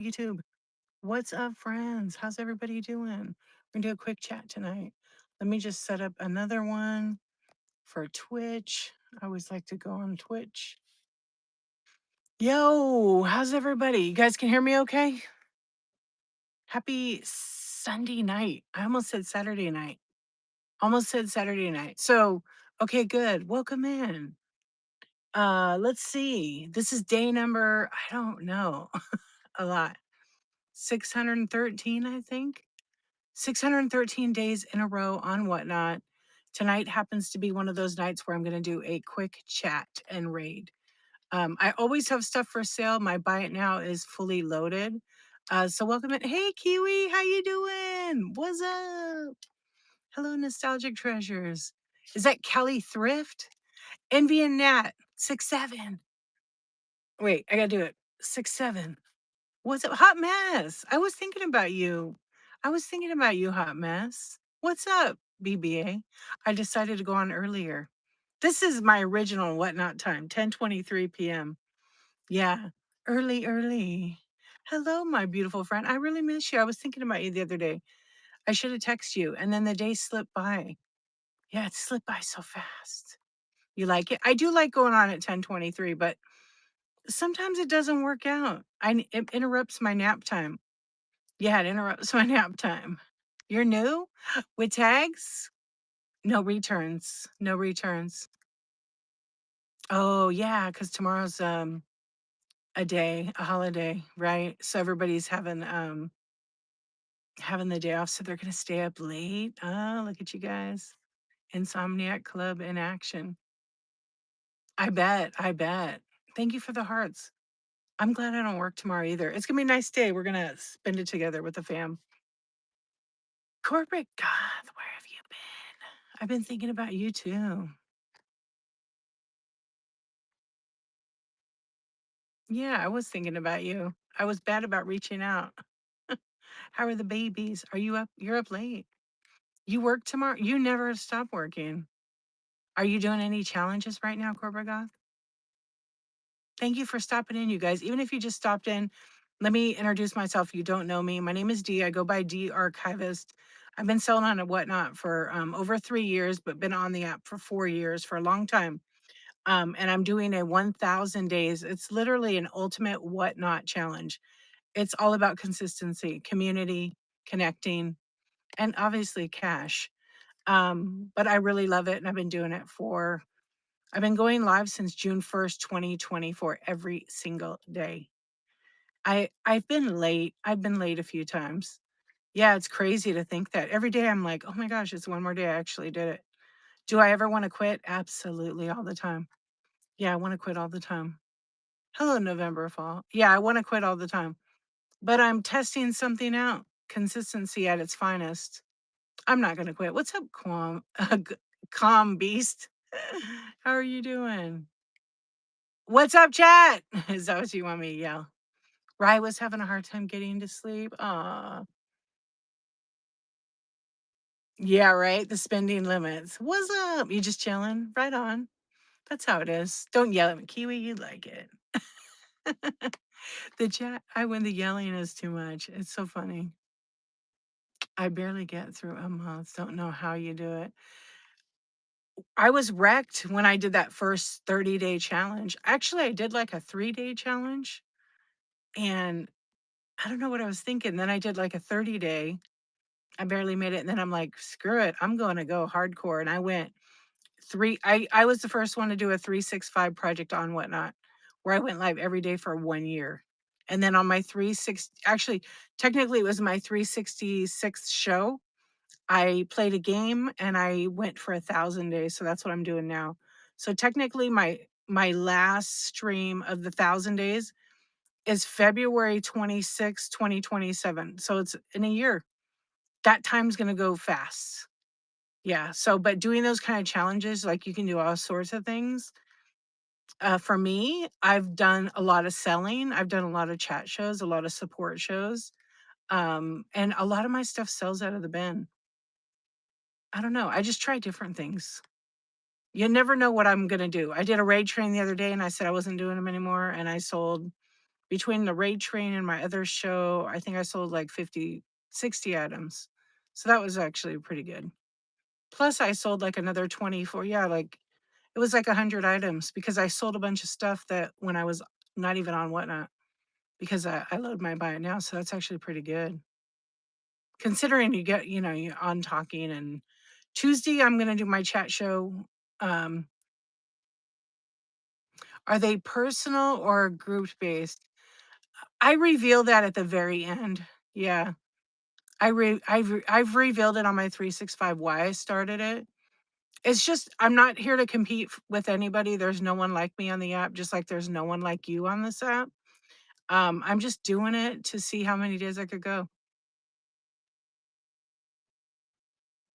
YouTube. What's up, friends? How's everybody doing? We're gonna do a quick chat tonight. Let me just set up another one for Twitch. I always like to go on Twitch. Yo, how's everybody? You guys can hear me okay? Happy Sunday night. I almost said Saturday night. Almost said Saturday night. So, okay, good. Welcome in. Let's see. This is day number, I don't know, a lot. 613, I think. 613 days in a row on Whatnot. Tonight happens to be one of those nights where I'm going to do a quick chat and raid. I always have stuff for sale. My buy it now is fully loaded. So welcome in. Hey Kiwi, how you doing? What's up? Hello, nostalgic treasures. Is that Kelly Thrift? Envy and Nat 6'7". Wait, I gotta do it. 6'7". What's up? Hot Mess. I was thinking about you. Hot Mess. What's up, BBA? I decided to go on earlier. This is my original Whatnot time, 10:23 p.m. Yeah, early. Hello, my beautiful friend. I really miss you. I was thinking about you the other day. I should have texted you, and then the day slipped by. Yeah, it slipped by so fast. You like it? I do like going on at 10:23, but sometimes it doesn't work out. It interrupts my nap time. Yeah, it interrupts my nap time. You're new with tags? No returns. No returns. Oh, yeah, because tomorrow's a holiday, right? So everybody's having the day off, so they're gonna stay up late. Oh, look at you guys. Insomniac Club in action. I bet. Thank you for the hearts. I'm glad I don't work tomorrow either. It's gonna be a nice day. We're gonna spend it together with the fam. Corporate Goth, where have you been? I've been thinking about you too. Yeah, I was thinking about you. I was bad about reaching out. How are the babies? Are you up? You're up late. You work tomorrow? You never stop working. Are you doing any challenges right now, Corporate Goth? Thank you for stopping in, you guys. Even if you just stopped in, let me introduce myself. If you don't know me, my name is Dee. I go by D Archivist. I've been selling on a Whatnot for over 3 years, but been on the app for 4 years, for a long time. And I'm doing a 1,000 days. It's literally an ultimate Whatnot challenge. It's all about consistency, community, connecting, and obviously cash. But I really love it, and I've been going live since June 1st, 2024, every single day. I've been late. I've been late a few times. Yeah, it's crazy to think that. Every day I'm like, "Oh my gosh, it's one more day I actually did it." Do I ever wanna quit? Absolutely, all the time. Yeah, I wanna quit all the time. Hello, November Fall. Yeah, I wanna quit all the time. But I'm testing something out. Consistency at its finest. I'm not gonna quit. What's up, Calm Beast? How are you doing? What's up, chat? Is that what you want me to yell? Rye was having a hard time getting to sleep. Aw. Yeah, right. The spending limits. What's up? You just chilling? Right on. That's how it is. Don't yell at me. Kiwi, you like it. The chat, when the yelling is too much. It's so funny. I barely get through a month. Don't know how you do it. I was wrecked when I did that first 30-day challenge. Actually, I did like a 3-day challenge, and I don't know what I was thinking. Then I did like a 30-day. I barely made it, and then I'm like, "Screw it. I'm gonna go hardcore." And I went I was the first one to do a 365 project on Whatnot, where I went live every day for 1 year. And then on my 360, actually, technically it was my 366th show, I played a game and I went for 1,000 days. So that's what I'm doing now. So technically my last stream of the 1,000 days is February 26, 2027. So it's in a year. That time's gonna go fast. Yeah. So, but doing those kind of challenges, like you can do all sorts of things. For me, I've done a lot of selling. I've done a lot of chat shows, a lot of support shows. And a lot of my stuff sells out of the bin. I don't know. I just try different things. You never know what I'm gonna do. I did a raid train the other day and I said I wasn't doing them anymore and I sold Between the raid train and my other show, I think I sold like 50, 60 items. So that was actually pretty good. Plus I sold like another 24, yeah, like it was like 100 items because I sold a bunch of stuff that when I was not even on Whatnot because I load my buy it now. So that's actually pretty good. Considering you get, you're on talking and Tuesday, I'm going to do my chat show. Um, are they personal or group based? I reveal that at the very end. Yeah. I've revealed it on my 365 why I started it. It's just I'm not here to compete with anybody. There's no one like me on the app, just like there's no one like you on this app. I'm just doing it to see how many days I could go.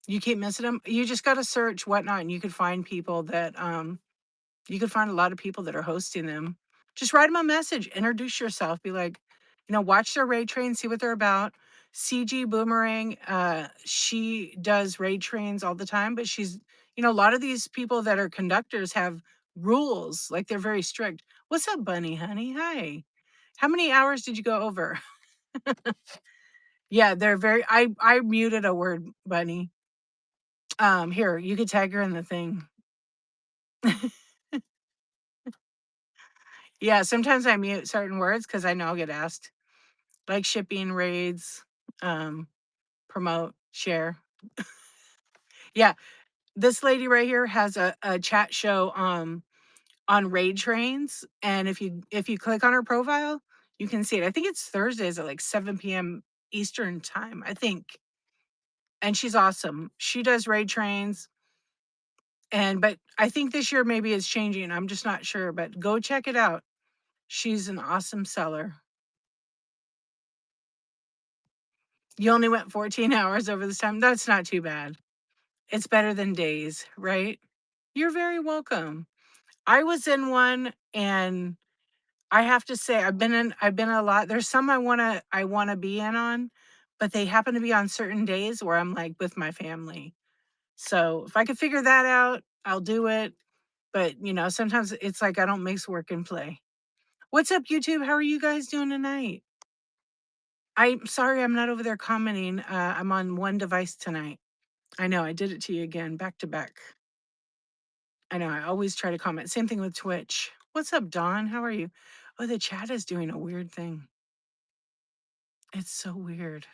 You keep missing them. You just got to search Whatnot, and you could find people that you could find a lot of people that are hosting them. Just write them a message, introduce yourself, be like, watch their raid train, see what they're about. CG Boomerang, she does raid trains all the time, but a lot of these people that are conductors have rules, like they're very strict. What's up, Bunny, honey? Hi. How many hours did you go over? Yeah, they're very. I muted a word, Bunny. Here you could tag her in the thing. Yeah, sometimes I mute certain words because I know I'll get asked. Like shipping, raids, um, promote, share. Yeah, this lady right here has a chat show on raid trains, and if you click on her profile, you can see it. I think it's Thursdays at like 7 p.m. Eastern time, I think. And she's awesome. She does raid trains, but I think this year maybe it's changing. I'm just not sure, but go check it out. She's an awesome seller. You only went 14 hours over this time. That's not too bad. It's better than days, right? You're very welcome. I was in one and I have to say I've been in a lot. There's some I wanna be in on, but they happen to be on certain days where I'm like with my family. So if I could figure that out, I'll do it. But sometimes it's like I don't mix work and play. What's up, YouTube? How are you guys doing tonight? I'm sorry I'm not over there commenting. I'm on one device tonight. I know I did it to you again, back to back. I know I always try to comment. Same thing with Twitch. What's up, Dawn? How are you? Oh, the chat is doing a weird thing. It's so weird.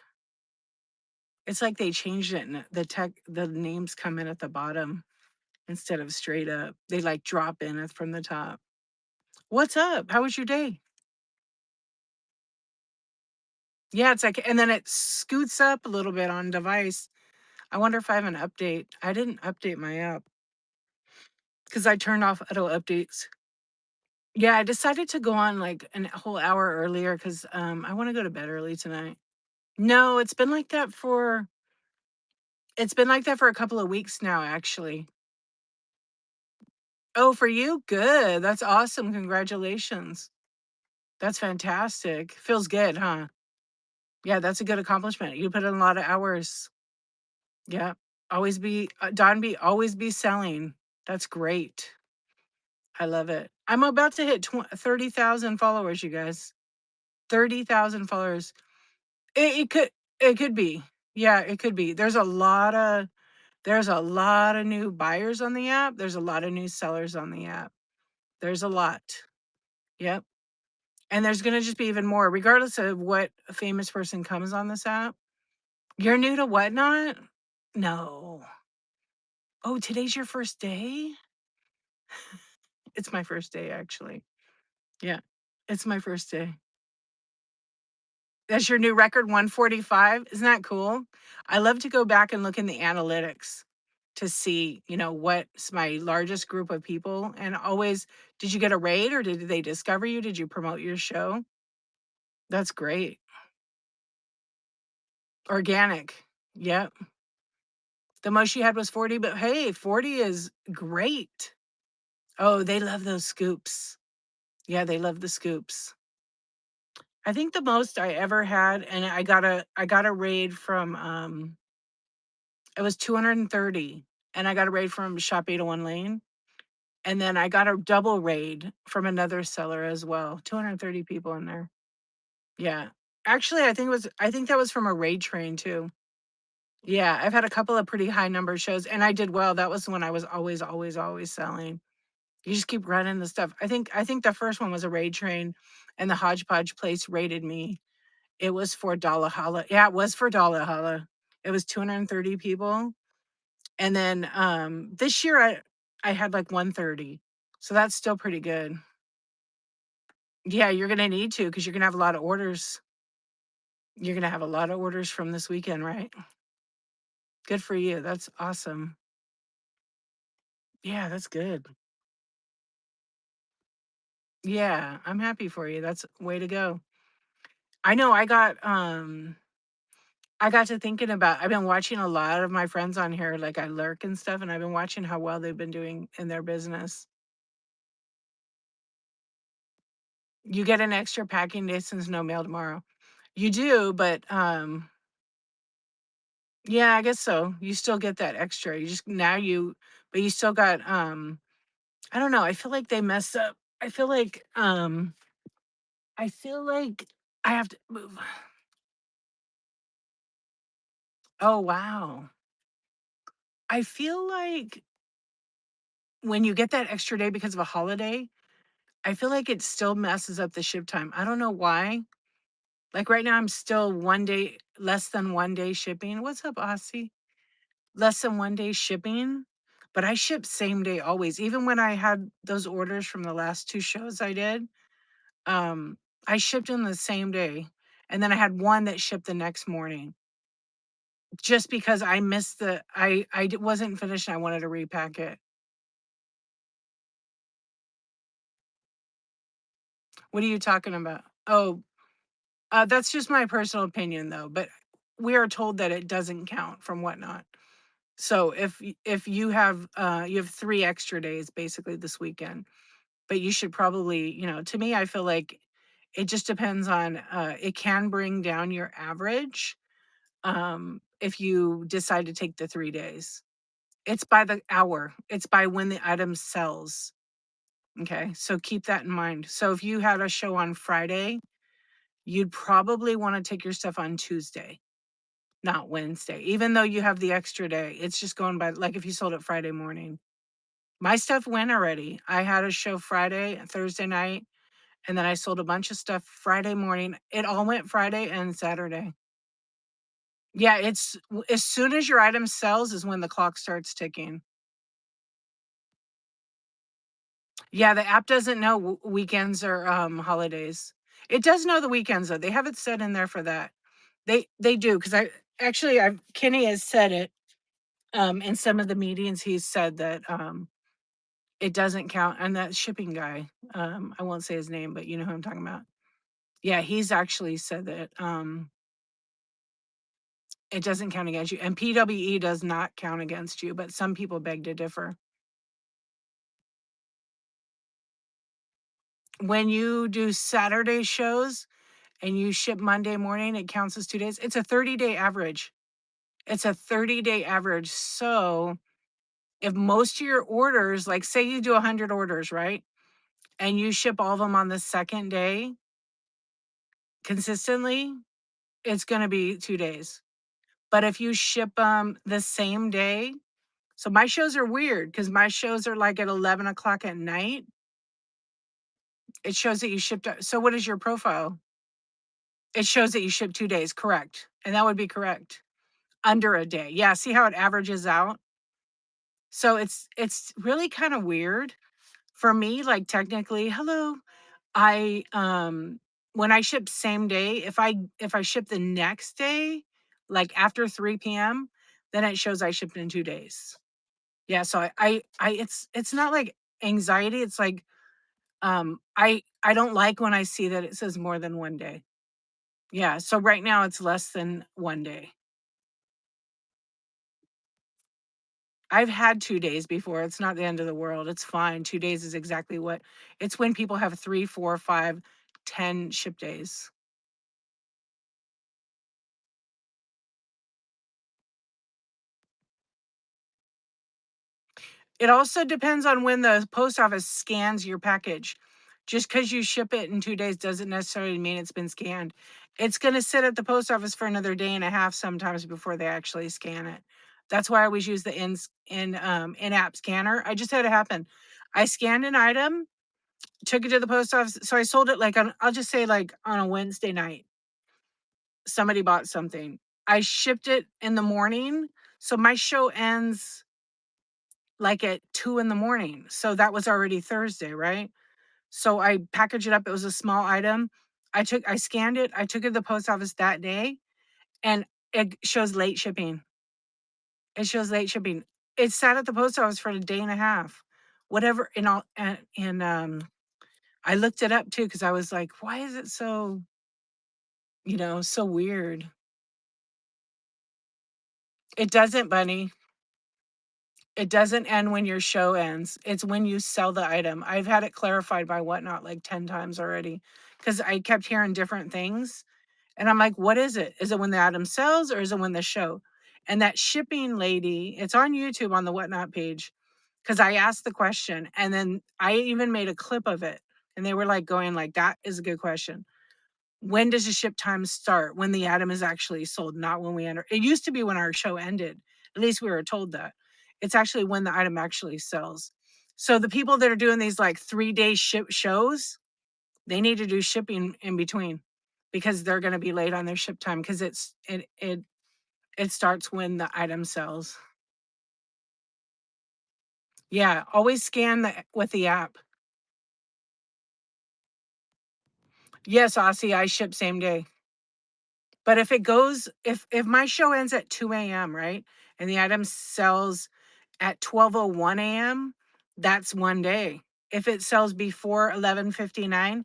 It's like they changed it and the names come in at the bottom instead of straight up. They like drop in from the top. What's up? How was your day? Yeah, it's like, and then it scoots up a little bit on device. I wonder if I have an update. I didn't update my app because I turned off auto updates. Yeah, I decided to go on like a whole hour earlier because I want to go to bed early tonight. No, it's been like that for a couple of weeks now, actually. Oh, for you? Good. That's awesome. Congratulations. That's fantastic. Feels good, huh? Yeah, that's a good accomplishment. You put in a lot of hours. Yeah. Always be Don B, always be selling. That's great. I love it. I'm about to hit 30,000 followers, you guys. 30,000 followers. It could be. Yeah, it could be. There's a lot of new buyers on the app. There's a lot of new sellers on the app. There's a lot. Yep. And there's gonna just be even more, regardless of what famous person comes on this app. You're new to Whatnot? No. Oh, today's your first day? It's my first day, actually. Yeah, it's my first day. That's your new record, 145. Isn't that cool? I love to go back and look in the analytics to see, what's my largest group of people. And always, did you get a raid or did they discover you? Did you promote your show? That's great. Organic. Yep. The most you had was 40, but hey, 40 is great. Oh, they love those scoops. Yeah, they love the scoops. I think the most I ever had, and I got a raid from it was 230, and I got a raid from Shop 801 Lane. And then I got a double raid from another seller as well. 230 people in there. Yeah. Actually, I think that was from a raid train too. Yeah, I've had a couple of pretty high number shows and I did well. That was when I was always, always, always selling. You just keep running the stuff. I think the first one was a raid train and the hodgepodge place raided me. It was for Dollar Holla. Yeah, it was for Dollar Holla. It was 230 people. And then this year I had like 130. So that's still pretty good. Yeah, you're gonna need to because you're gonna have a lot of orders. You're gonna have a lot of orders from this weekend, right? Good for you. That's awesome. Yeah, that's good. Yeah, I'm happy for you. That's way to go. I know I got to thinking about I've been watching a lot of my friends on here, like I lurk and stuff, and I've been watching how well they've been doing in their business. You get an extra packing day since no mail tomorrow. You do, but yeah, I guess so. You still get that extra. You just now you but you still got I don't know. I feel like they messed up. I feel like I have to move. Oh wow. I feel like when you get that extra day because of a holiday, I feel like it still messes up the ship time. I don't know why. Like right now, I'm still less than 1 day shipping. What's up, Aussie? Less than 1 day shipping, but I ship same day always. Even when I had those orders from the last two shows I did, um, I shipped in the same day. And then I had one that shipped the next morning just because I missed wasn't finished and I wanted to repack it. What are you talking about? Oh, that's just my personal opinion though, but we are told that it doesn't count from Whatnot. So if you have 3 extra days basically this weekend, but you should probably, to me, I feel like it just depends on it can bring down your average if you decide to take the 3 days. It's by the hour. It's by when the item sells. Okay? So keep that in mind. So if you had a show on Friday, you'd probably want to take your stuff on Tuesday, not Wednesday. Even though you have the extra day, it's just going by like if you sold it Friday morning. My stuff went already. I had a show Friday, Thursday night, and then I sold a bunch of stuff Friday morning. It all went Friday and Saturday. Yeah, as soon as your item sells is when the clock starts ticking. Yeah, the app doesn't know weekends or holidays. It does know the weekends though. They have it set in there for that. They do because I Kenny has said it in some of the meetings. He's said that it doesn't count. And that shipping guy, I won't say his name, but you know who I'm talking about. Yeah, he's actually said that it doesn't count against you. And PWE does not count against you, but some people beg to differ. When you do Saturday shows and you ship Monday morning, it counts as 2 days. It's a 30-day average. It's a 30-day average. So if most of your orders, like say you do 100 orders, right? And you ship all of them on the second day consistently, it's going to be 2 days. But if you ship them the same day, so my shows are weird because my shows are like at 11 o'clock at night. It shows that you shipped. So what is your profile? It shows that you shipped 2 days, correct? And that would be correct. Under a day. Yeah, see how it averages out? So it's really kind of weird for me, like technically, hello. I when I ship same day, if I ship the next day, like after 3 p.m., then it shows I shipped in 2 days. Yeah, so it's not like anxiety, it's like I don't like when I see that it says more than 1 day. Yeah, so right now it's less than 1 day. I've had 2 days before. It's not the end of the world. It's fine. 2 days is exactly what it's when people have 3, 4, 5, 10 ship days. It also depends on when the post office scans your package. Just because you ship it in 2 days doesn't necessarily mean it's been scanned. It's gonna sit at the post office for another day and a half sometimes before they actually scan it. That's why I always use the in-app scanner. I just had it happen. I scanned an item, took it to the post office. So I sold it like on, I'll just say like on a Wednesday night. Somebody bought something. I shipped it in the morning. So my show ends like at 2 in the morning. So that was already Thursday, right? So I packaged it up. It was a small item. I scanned it. I took it to the post office that day and it shows late shipping. It shows late shipping. It sat at the post office for a day and a half. Whatever and all and I looked it up too because I was like, why is it so, so weird? It doesn't, Bunny. It doesn't end when your show ends. It's when you sell the item. I've had it clarified by Whatnot like 10 times already because I kept hearing different things. And I'm like, what is it? Is it when the item sells or is it when the show? And that shipping lady, it's on YouTube on the Whatnot page because I asked the question and then I even made a clip of it. And they were like going like, that is a good question. When does the ship time start? When the item is actually sold, not when we enter. It used to be when our show ended. At least we were told that. It's actually when the item actually sells. So the people that are doing these like 3-day ship shows, they need to do shipping in between because they're going to be late on their ship time because it starts when the item sells. Yeah, always scan with the app. Yes, Aussie, I ship same day. But if it goes, if my show ends at 2 a.m., right? And the item sells at 12:01 a.m., that's one day. If it sells before 11:59,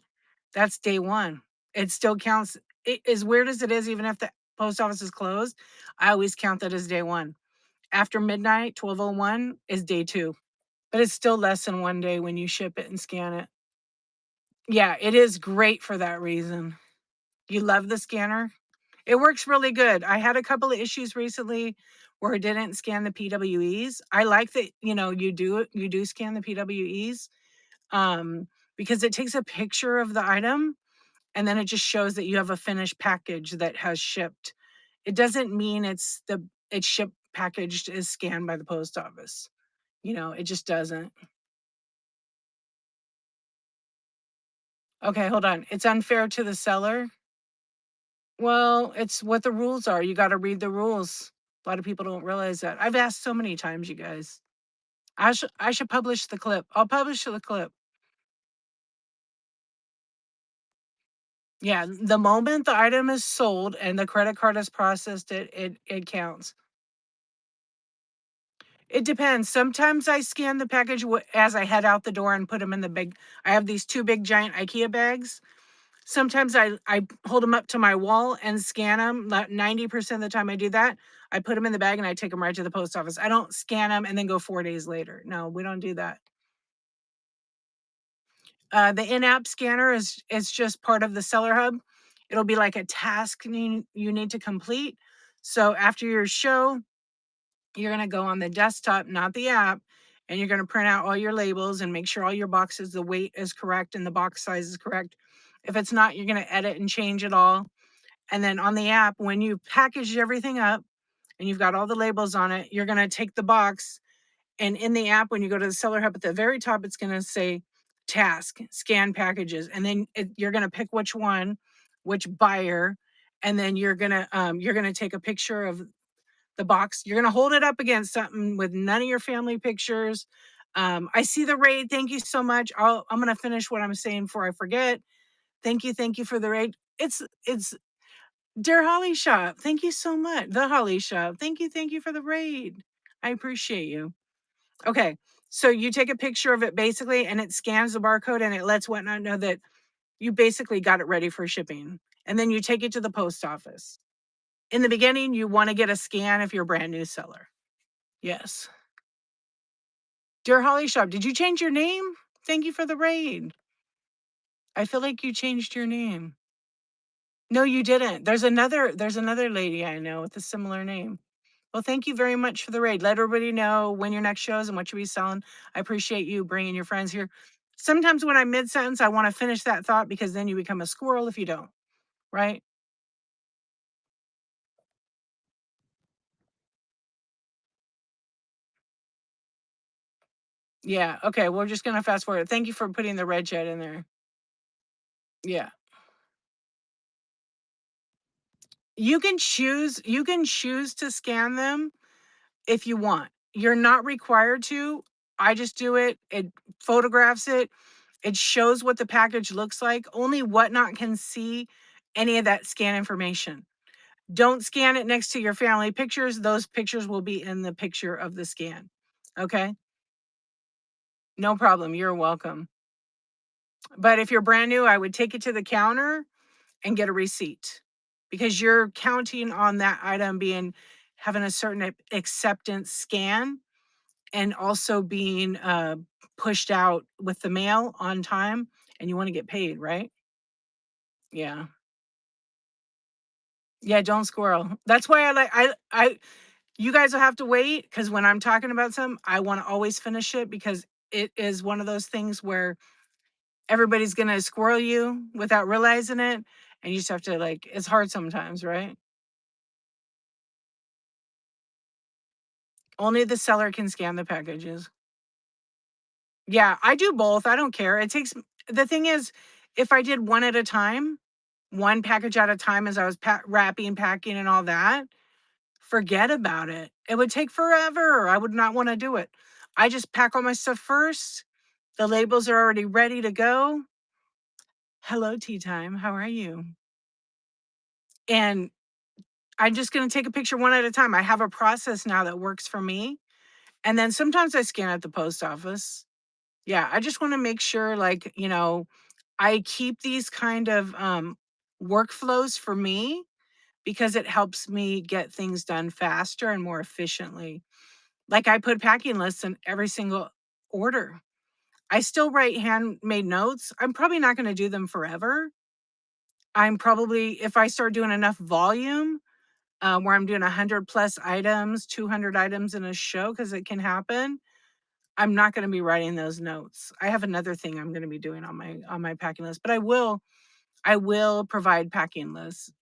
that's day one. It still counts. As weird as it is, even if the post office is closed, I always count that as day one. After midnight, 12:01 is day two. But it's still less than one day when you ship it and scan it. Yeah, it is great for that reason. You love the scanner? It works really good. I had a couple of issues recently where it didn't scan the PWEs. I like that, you do scan the PWEs because it takes a picture of the item and then it just shows that you have a finished package that has shipped. It doesn't mean it's shipped packaged is scanned by the post office. It just doesn't. Okay, hold on. It's unfair to the seller. Well, it's what the rules are. You got to read the rules. A lot of people don't realize that. I've asked so many times, you guys. I should publish the clip. I'll publish the clip. Yeah, the moment the item is sold and the credit card has processed it counts. It depends. Sometimes I scan the package as I head out the door and put them in the big. I have these two big giant IKEA bags. Sometimes I hold them up to my wall and scan them. 90% of the time I do that. I put them in the bag and I take them right to the post office. I don't scan them and then go 4 days later. No, we don't do that. The in-app scanner is just part of the seller hub. It'll be like a task you need to complete. So after your show, you're going to go on the desktop, not the app, and you're going to print out all your labels and make sure all your boxes, the weight is correct and the box size is correct. If it's not, you're going to edit and change it all. And then on the app, when you package everything up and you've got all the labels on it, you're going to take the box and in the app, when you go to the seller hub at the very top, it's going to say task, scan packages. And then you're going to pick which buyer. And then you're going to take a picture of the box. You're going to hold it up against something with none of your family pictures. I see the raid. Thank you so much. I'm going to finish what I'm saying before I forget. Thank you for the raid. It's Dear Holly Shop. Thank you so much. The Holly Shop. Thank you for the raid. I appreciate you. Okay, so you take a picture of it basically, and it scans the barcode and it lets Whatnot know that you basically got it ready for shipping. And then you take it to the post office. In the beginning, you want to get a scan if you're a brand new seller. Yes. Dear Holly Shop, did you change your name? Thank you for the raid. I feel like you changed your name. No, you didn't. There's another lady I know with a similar name. Well, thank you very much for the raid. Let everybody know when your next show is and what you'll be selling. I appreciate you bringing your friends here. Sometimes when I'm mid sentence, I want to finish that thought because then you become a squirrel if you don't, right? Yeah. Okay. We're just going to fast forward. Thank you for putting the red chat in there. Yeah. You can choose to scan them if you want. You're not required to. I just do it. It photographs it. It shows what the package looks like. Only Whatnot can see any of that scan information. Don't scan it next to your family pictures. Those pictures will be in the picture of the scan. Okay? No problem. You're welcome. But if you're brand new, I would take it to the counter and get a receipt because you're counting on that item being having a certain acceptance scan and also being pushed out with the mail on time, and you want to get paid, right? Yeah. Yeah, don't squirrel. That's why I you guys will have to wait because when I'm talking about something, I want to always finish it because it is one of those things where everybody's gonna squirrel you without realizing it. And you just have to like it's hard sometimes, right? Only the seller can scan the packages. Yeah, I do both. I don't care. It takes the thing is, if I did one at a time, one package at a time as I was wrapping, packing, and all that, forget about it. It would take forever. I would not want to do it. I just pack all my stuff first. The labels are already ready to go. Hello, tea time. How are you? And I'm just going to take a picture one at a time. I have a process now that works for me. And then sometimes I scan at the post office. Yeah, I just want to make sure, like, I keep these kind of workflows for me because it helps me get things done faster and more efficiently. Like I put packing lists in every single order. I still write handmade notes. I'm probably not going to do them forever. I'm probably, if I start doing enough volume, where I'm doing 100 plus items, 200 items in a show, because it can happen, I'm not going to be writing those notes. I have another thing I'm going to be doing on my packing list, but I will provide packing lists.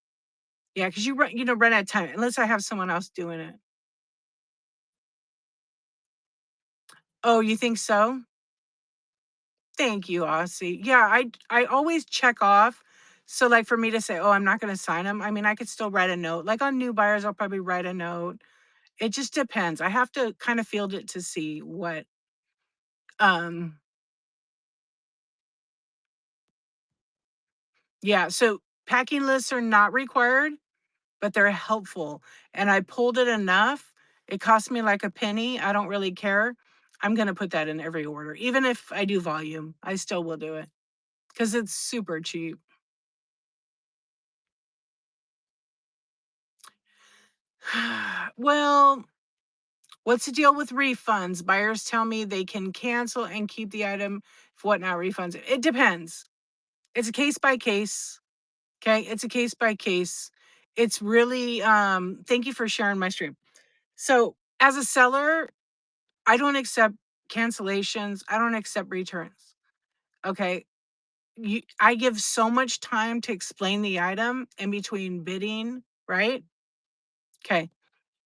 Yeah, because run out of time unless I have someone else doing it. Oh, you think so? Thank you, Aussie. Yeah, I always check off. So like for me to say, oh, I'm not going to sign them. I mean, I could still write a note. Like on new buyers, I'll probably write a note. It just depends. I have to kind of field it to see what. Um, yeah. So packing lists are not required, but they're helpful. And I pulled it enough. It cost me like a penny. I don't really care. I'm going to put that in every order. Even if I do volume, I still will do it because it's super cheap. Well, what's the deal with refunds? Buyers tell me they can cancel and keep the item if Whatnot refunds it. It depends. It's a case by case. Okay. It's a case by case. It's really thank you for sharing my stream. So as a seller, I don't accept cancellations. I don't accept returns. Okay. I give so much time to explain the item in between bidding, right? Okay.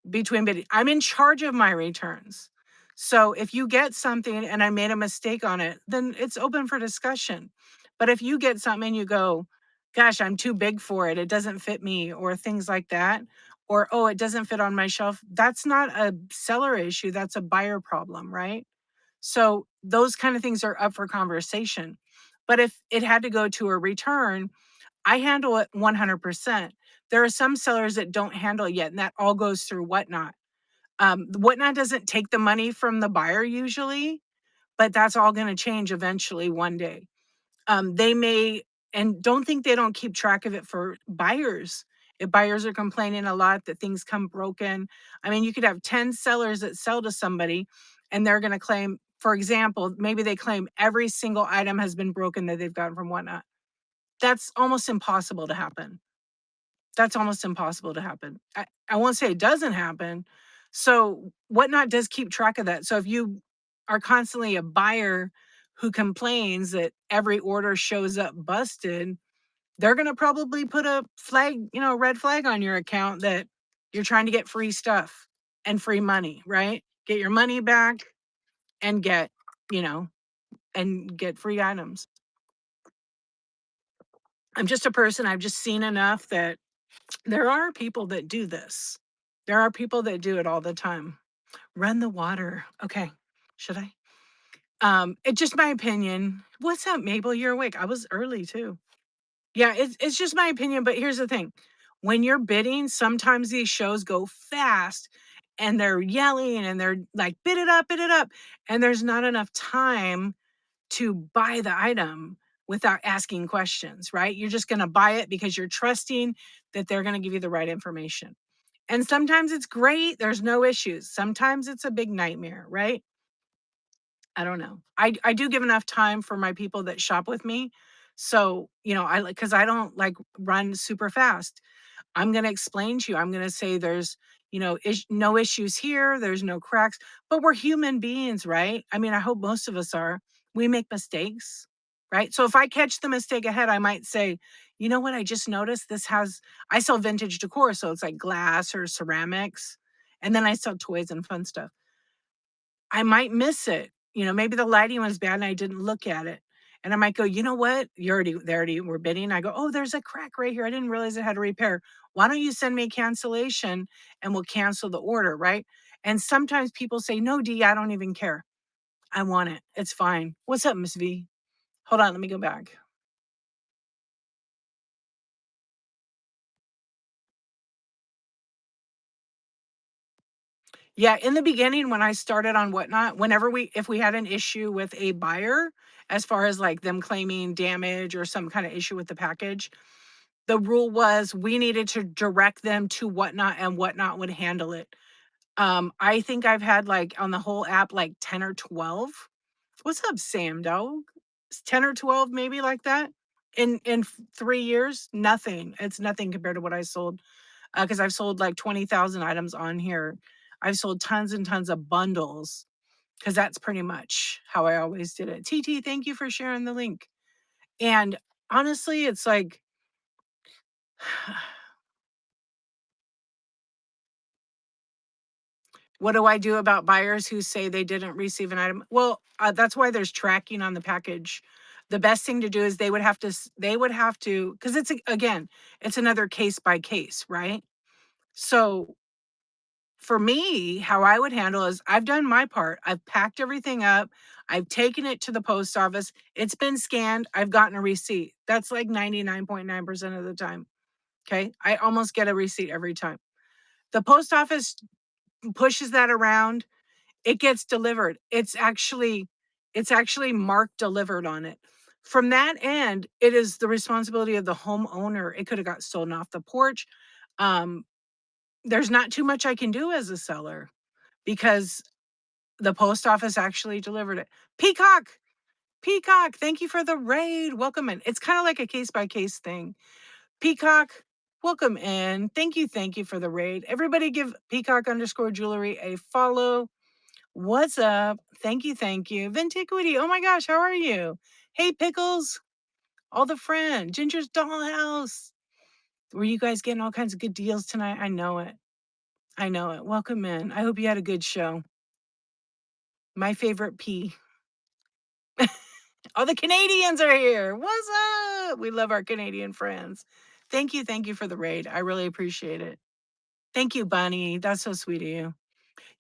Between bidding. I'm in charge of my returns. So if you get something and I made a mistake on it, then it's open for discussion. But if you get something and you go, gosh, I'm too big for it, it doesn't fit me, or things like that, or oh, it doesn't fit on my shelf, that's not a seller issue, that's a buyer problem, right? So those kind of things are up for conversation. But if it had to go to a return, I handle it 100%. There are some sellers that don't handle it yet, and that all goes through Whatnot. Whatnot doesn't take the money from the buyer usually, but that's all going to change eventually one day. They may, and don't think they don't keep track of it for buyers. If buyers are complaining a lot that things come broken, I mean, you could have 10 sellers that sell to somebody and they're going to claim, for example, maybe they claim every single item has been broken that they've gotten from Whatnot. That's almost impossible to happen. That's almost impossible to happen. I won't say it doesn't happen, So Whatnot does keep track of that. So if you are constantly a buyer who complains that every order shows up busted, they're going to probably put a flag, red flag on your account that you're trying to get free stuff and free money, right? Get your money back and you know, get free items. I'm just a person, I've just seen enough that there are people that do this. There are people that do it all the time. Run the water. Okay. Should I? It's just my opinion. What's up, Mabel? You're awake. I was early too. Yeah, it's just my opinion, but here's the thing. When you're bidding, sometimes these shows go fast and they're yelling and they're like, bid it up. And there's not enough time to buy the item without asking questions, right? You're just going to buy it because you're trusting that they're going to give you the right information. And sometimes it's great, there's no issues. Sometimes it's a big nightmare, right? I don't know. I do give enough time for my people that shop with me. So, I like cuz I don't like run super fast. I'm going to explain to you. I'm going to say there's, no issues here. There's no cracks, but we're human beings, right? I mean, I hope most of us are. We make mistakes, right? So if I catch the mistake ahead, I might say, you know what? I just noticed I sell vintage decor. So it's like glass or ceramics. And then I sell toys and fun stuff. I might miss it. Maybe the lighting was bad and I didn't look at it. And I might go, you know what? They already were bidding. I go, oh, there's a crack right here. I didn't realize it had a repair. Why don't you send me a cancellation and we'll cancel the order, right? And sometimes people say, no, D, I don't even care. I want it. It's fine. What's up, Miss V? Hold on, let me go back. Yeah, in the beginning when I started on Whatnot, if we had an issue with a buyer, as far as like them claiming damage or some kind of issue with the package, the rule was we needed to direct them to Whatnot and Whatnot would handle it. I think I've had like on the whole app like 10 or 12. What's up, Sam dog? 10 or 12, maybe like that. In 3 years, nothing. It's nothing compared to what I sold. Because I've sold like 20,000 items on here. I've sold tons and tons of bundles because that's pretty much how I always did it. TT, thank you for sharing the link. And honestly, it's like what do I do about buyers who say they didn't receive an item? Well, that's why there's tracking on the package. The best thing to do is they would have to, because again, it's another case by case, right? So for me, how I would handle is I've done my part. I've packed everything up. I've taken it to the post office. It's been scanned. I've gotten a receipt. That's like 99.9% of the time. Okay. I almost get a receipt every time. The post office pushes that around. It gets delivered. It's actually marked delivered on it. From that end, it is the responsibility of the homeowner. It could have got stolen off the porch. Um, there's not too much I can do as a seller because the post office actually delivered it. Peacock, Peacock, thank you for the raid. Welcome in. It's kind of like a case by case thing. Peacock, welcome in. Thank you for the raid. Everybody give Peacock underscore jewelry a follow. What's up? Thank you, thank you. Vintiquity, oh my gosh, how are you? Hey, Pickles, all the friend, Ginger's Dollhouse. Were you guys getting all kinds of good deals tonight? I know it. I know it. Welcome in. I hope you had a good show. My favorite P. All the Canadians are here. What's up? We love our Canadian friends. Thank you for the raid. I really appreciate it. Thank you, Bunny. That's so sweet of you.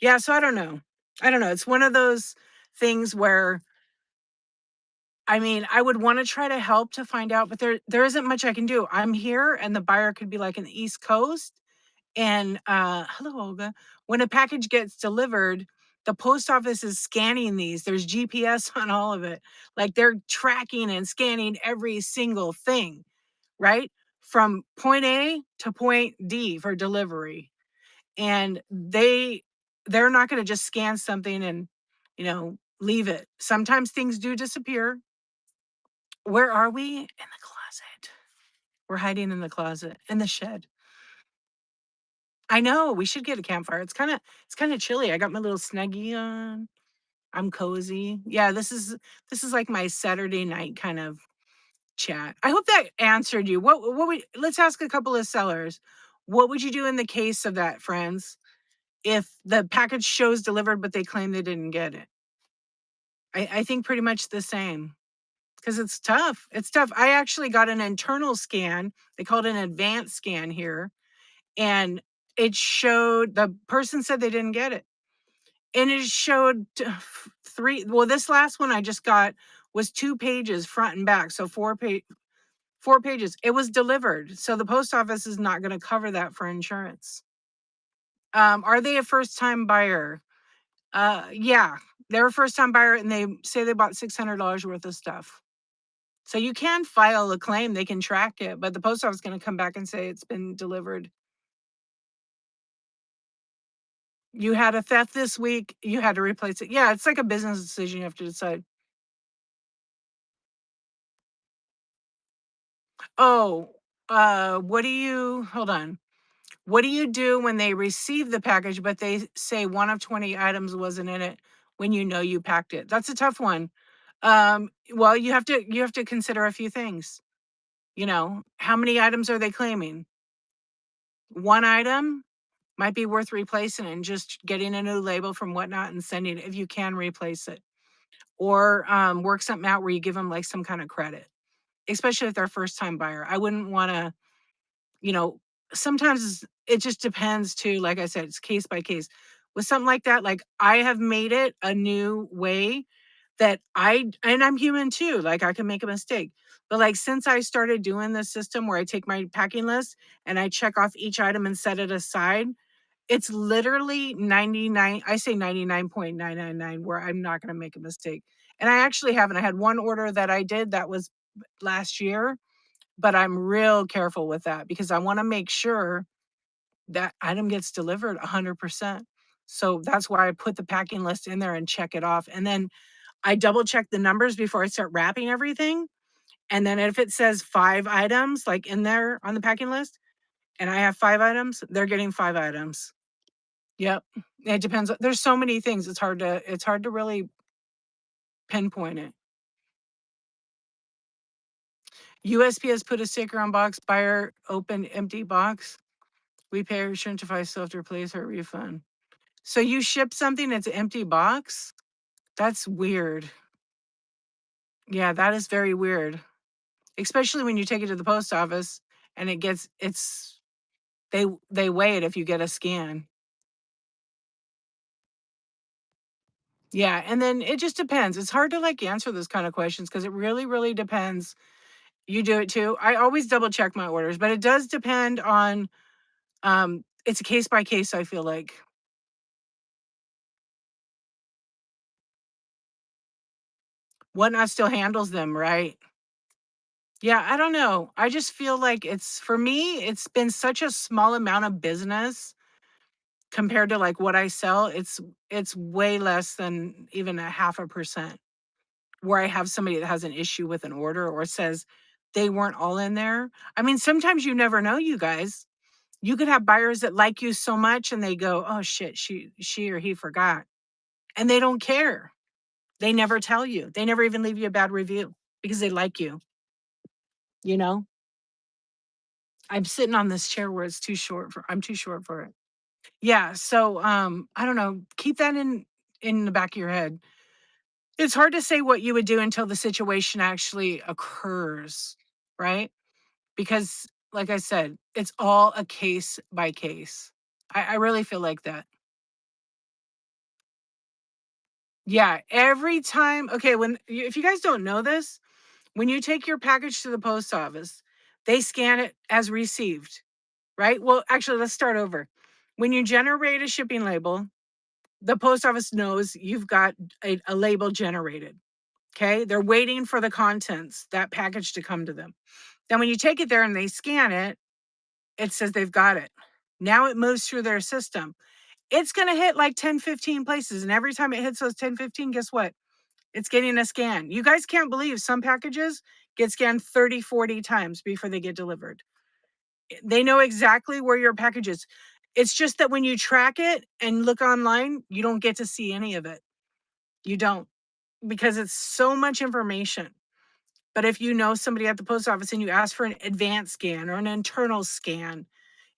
Yeah, so I don't know. It's one of those things where I mean, I would want to try to help to find out, but there isn't much I can do. I'm here and the buyer could be like in the East Coast. And hello, Olga. When a package gets delivered, the post office is scanning these. There's GPS on all of it. Like they're tracking and scanning every single thing, right? From point A to point D for delivery. And they're not going to just scan something and, leave it. Sometimes things do disappear. Where are we? In the closet. We're hiding in the closet, in the shed. I know, we should get a campfire. It's kinda chilly. I got my little Snuggie on. I'm cozy. Yeah, this is like my Saturday night kind of chat. I hope that answered you. What would let's ask a couple of sellers. What would you do in the case of that, friends? If the package shows delivered, but they claim they didn't get it? I think pretty much the same because it's tough. It's tough. I actually got an internal scan. They call it an advanced scan here. And it showed the person said they didn't get it. And it showed three. Well, this last one I just got was 2 pages front and back. So 4 pages. It was delivered. So the post office is not going to cover that for insurance. Are they a first time buyer? Yeah, they're a first time buyer and they say they bought $600 worth of stuff. So you can file a claim, they can track it, but the post office is going to come back and say it's been delivered. You had a theft this week, you had to replace it. Yeah, it's like a business decision you have to decide. Oh, what do you hold on. What do you do when they receive the package, but they say one of 20 items wasn't in it when you know you packed it? That's a tough one. Well, you have to consider a few things. How many items are they claiming? One item might be worth replacing and just getting a new label from Whatnot and sending it if you can replace it. Or work something out where you give them like some kind of credit, especially if they're a first time buyer. I wouldn't want to, you know, sometimes it just depends too. Like I said, it's case by case. With something like that, like I have made it a new way that and I'm human too. Like I can make a mistake. But like since I started doing this system where I take my packing list and I check off each item and set it aside, it's literally 99, I say 99.999 where I'm not going to make a mistake. And I actually haven't. I had one order that I did that was last year, but I'm real careful with that because I want to make sure that item gets delivered 100%. So that's why I put the packing list in there and check it off. And then I double check the numbers before I start wrapping everything. And then if it says 5 items, like in there on the packing list, and I have 5 items, they're getting 5 items. Yep. It depends. There's so many things. It's hard to really pinpoint it. USPS put a sticker on box, buyer open empty box. We pay our insurance if I still have to replace or refund. So you ship something that's an empty box? That's weird. Yeah, that is very weird. Especially when you take it to the post office and they weigh it if you get a scan. Yeah, and then it just depends. It's hard to like answer those kind of questions because it really, really depends. You do it too? I always double check my orders, but it does depend on it's a case by case, I feel like. Whatnot still handles them, right? Yeah, I don't know. I just feel like it's for me, it's been such a small amount of business compared to like what I sell. It's way less than even a 0.5% where I have somebody that has an issue with an order or says they weren't all in there. I mean, sometimes you never know, you guys. You could have buyers that like you so much and they go, "Oh shit, she or he forgot." And they don't care. They never tell you. They never even leave you a bad review because they like you, you know? I'm sitting on this chair where I'm too short for it. Yeah, so I don't know, keep that in the back of your head. It's hard to say what you would do until the situation actually occurs, right? Because like I said, it's all a case by case. I really feel like that. Yeah, every time. Okay, if you guys don't know this, when you take your package to the post office, they scan it as received, right? Well, actually, let's start over. When you generate a shipping label, the post office knows you've got a label generated. Okay, they're waiting for the contents, that package to come to them. Then when you take it there and they scan it, it says they've got it. Now it moves through their system. It's going to hit like 10, 15 places. And every time it hits those 10, 15, guess what? It's getting a scan. You guys can't believe some packages get scanned 30, 40 times before they get delivered. They know exactly where your package is. It's just that when you track it and look online, you don't get to see any of it. You don't, because it's so much information. But if you know somebody at the post office and you ask for an advanced scan or an internal scan,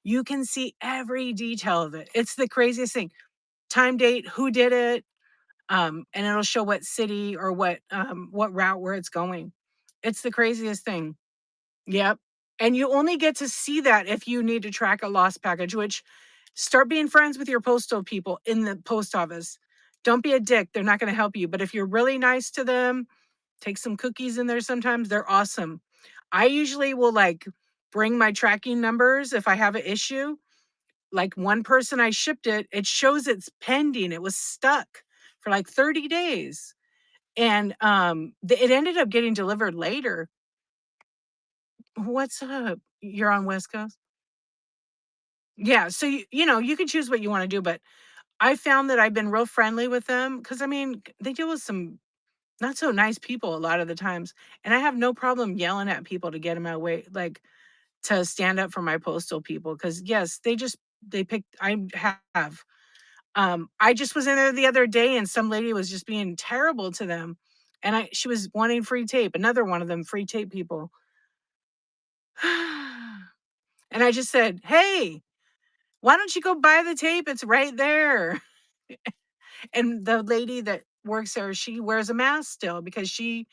you can see every detail of it. It's the craziest thing. Time, date, who did it, and it'll show what city or what route where it's going. It's the craziest thing. Yep. And you only get to see that if you need to track a lost package, which start being friends with your postal people in the post office. Don't be a dick. They're not going to help you. But if you're really nice to them, take some cookies in there sometimes. They're awesome. I usually will like bring my tracking numbers if I have an issue. Like one person I shipped it, it shows it's pending. It was stuck for like 30 days. And it ended up getting delivered later. What's up? You're on West Coast? Yeah, so you can choose what you wanna do, but I found that I've been real friendly with them because I mean, they deal with some not so nice people a lot of the times, and I have no problem yelling at people to get them out of way, like, to stand up for my postal people. Because yes, they picked I have. I just was in there the other day and some lady was just being terrible to them, and she was wanting free tape, another one of them free tape people. And I just said, "Hey, why don't you go buy the tape? It's right there." And the lady that works there, she wears a mask still because she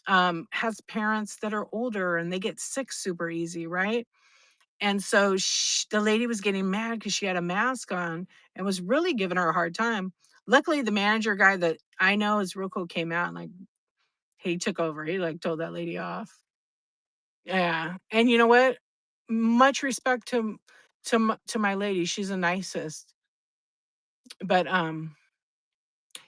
has parents that are older and they get sick super easy, right? And so the lady was getting mad because she had a mask on and was really giving her a hard time. Luckily, the manager guy that I know is real cool came out and like he took over. He like told that lady off. Yeah, and you know what? Much respect to my lady. She's the nicest. But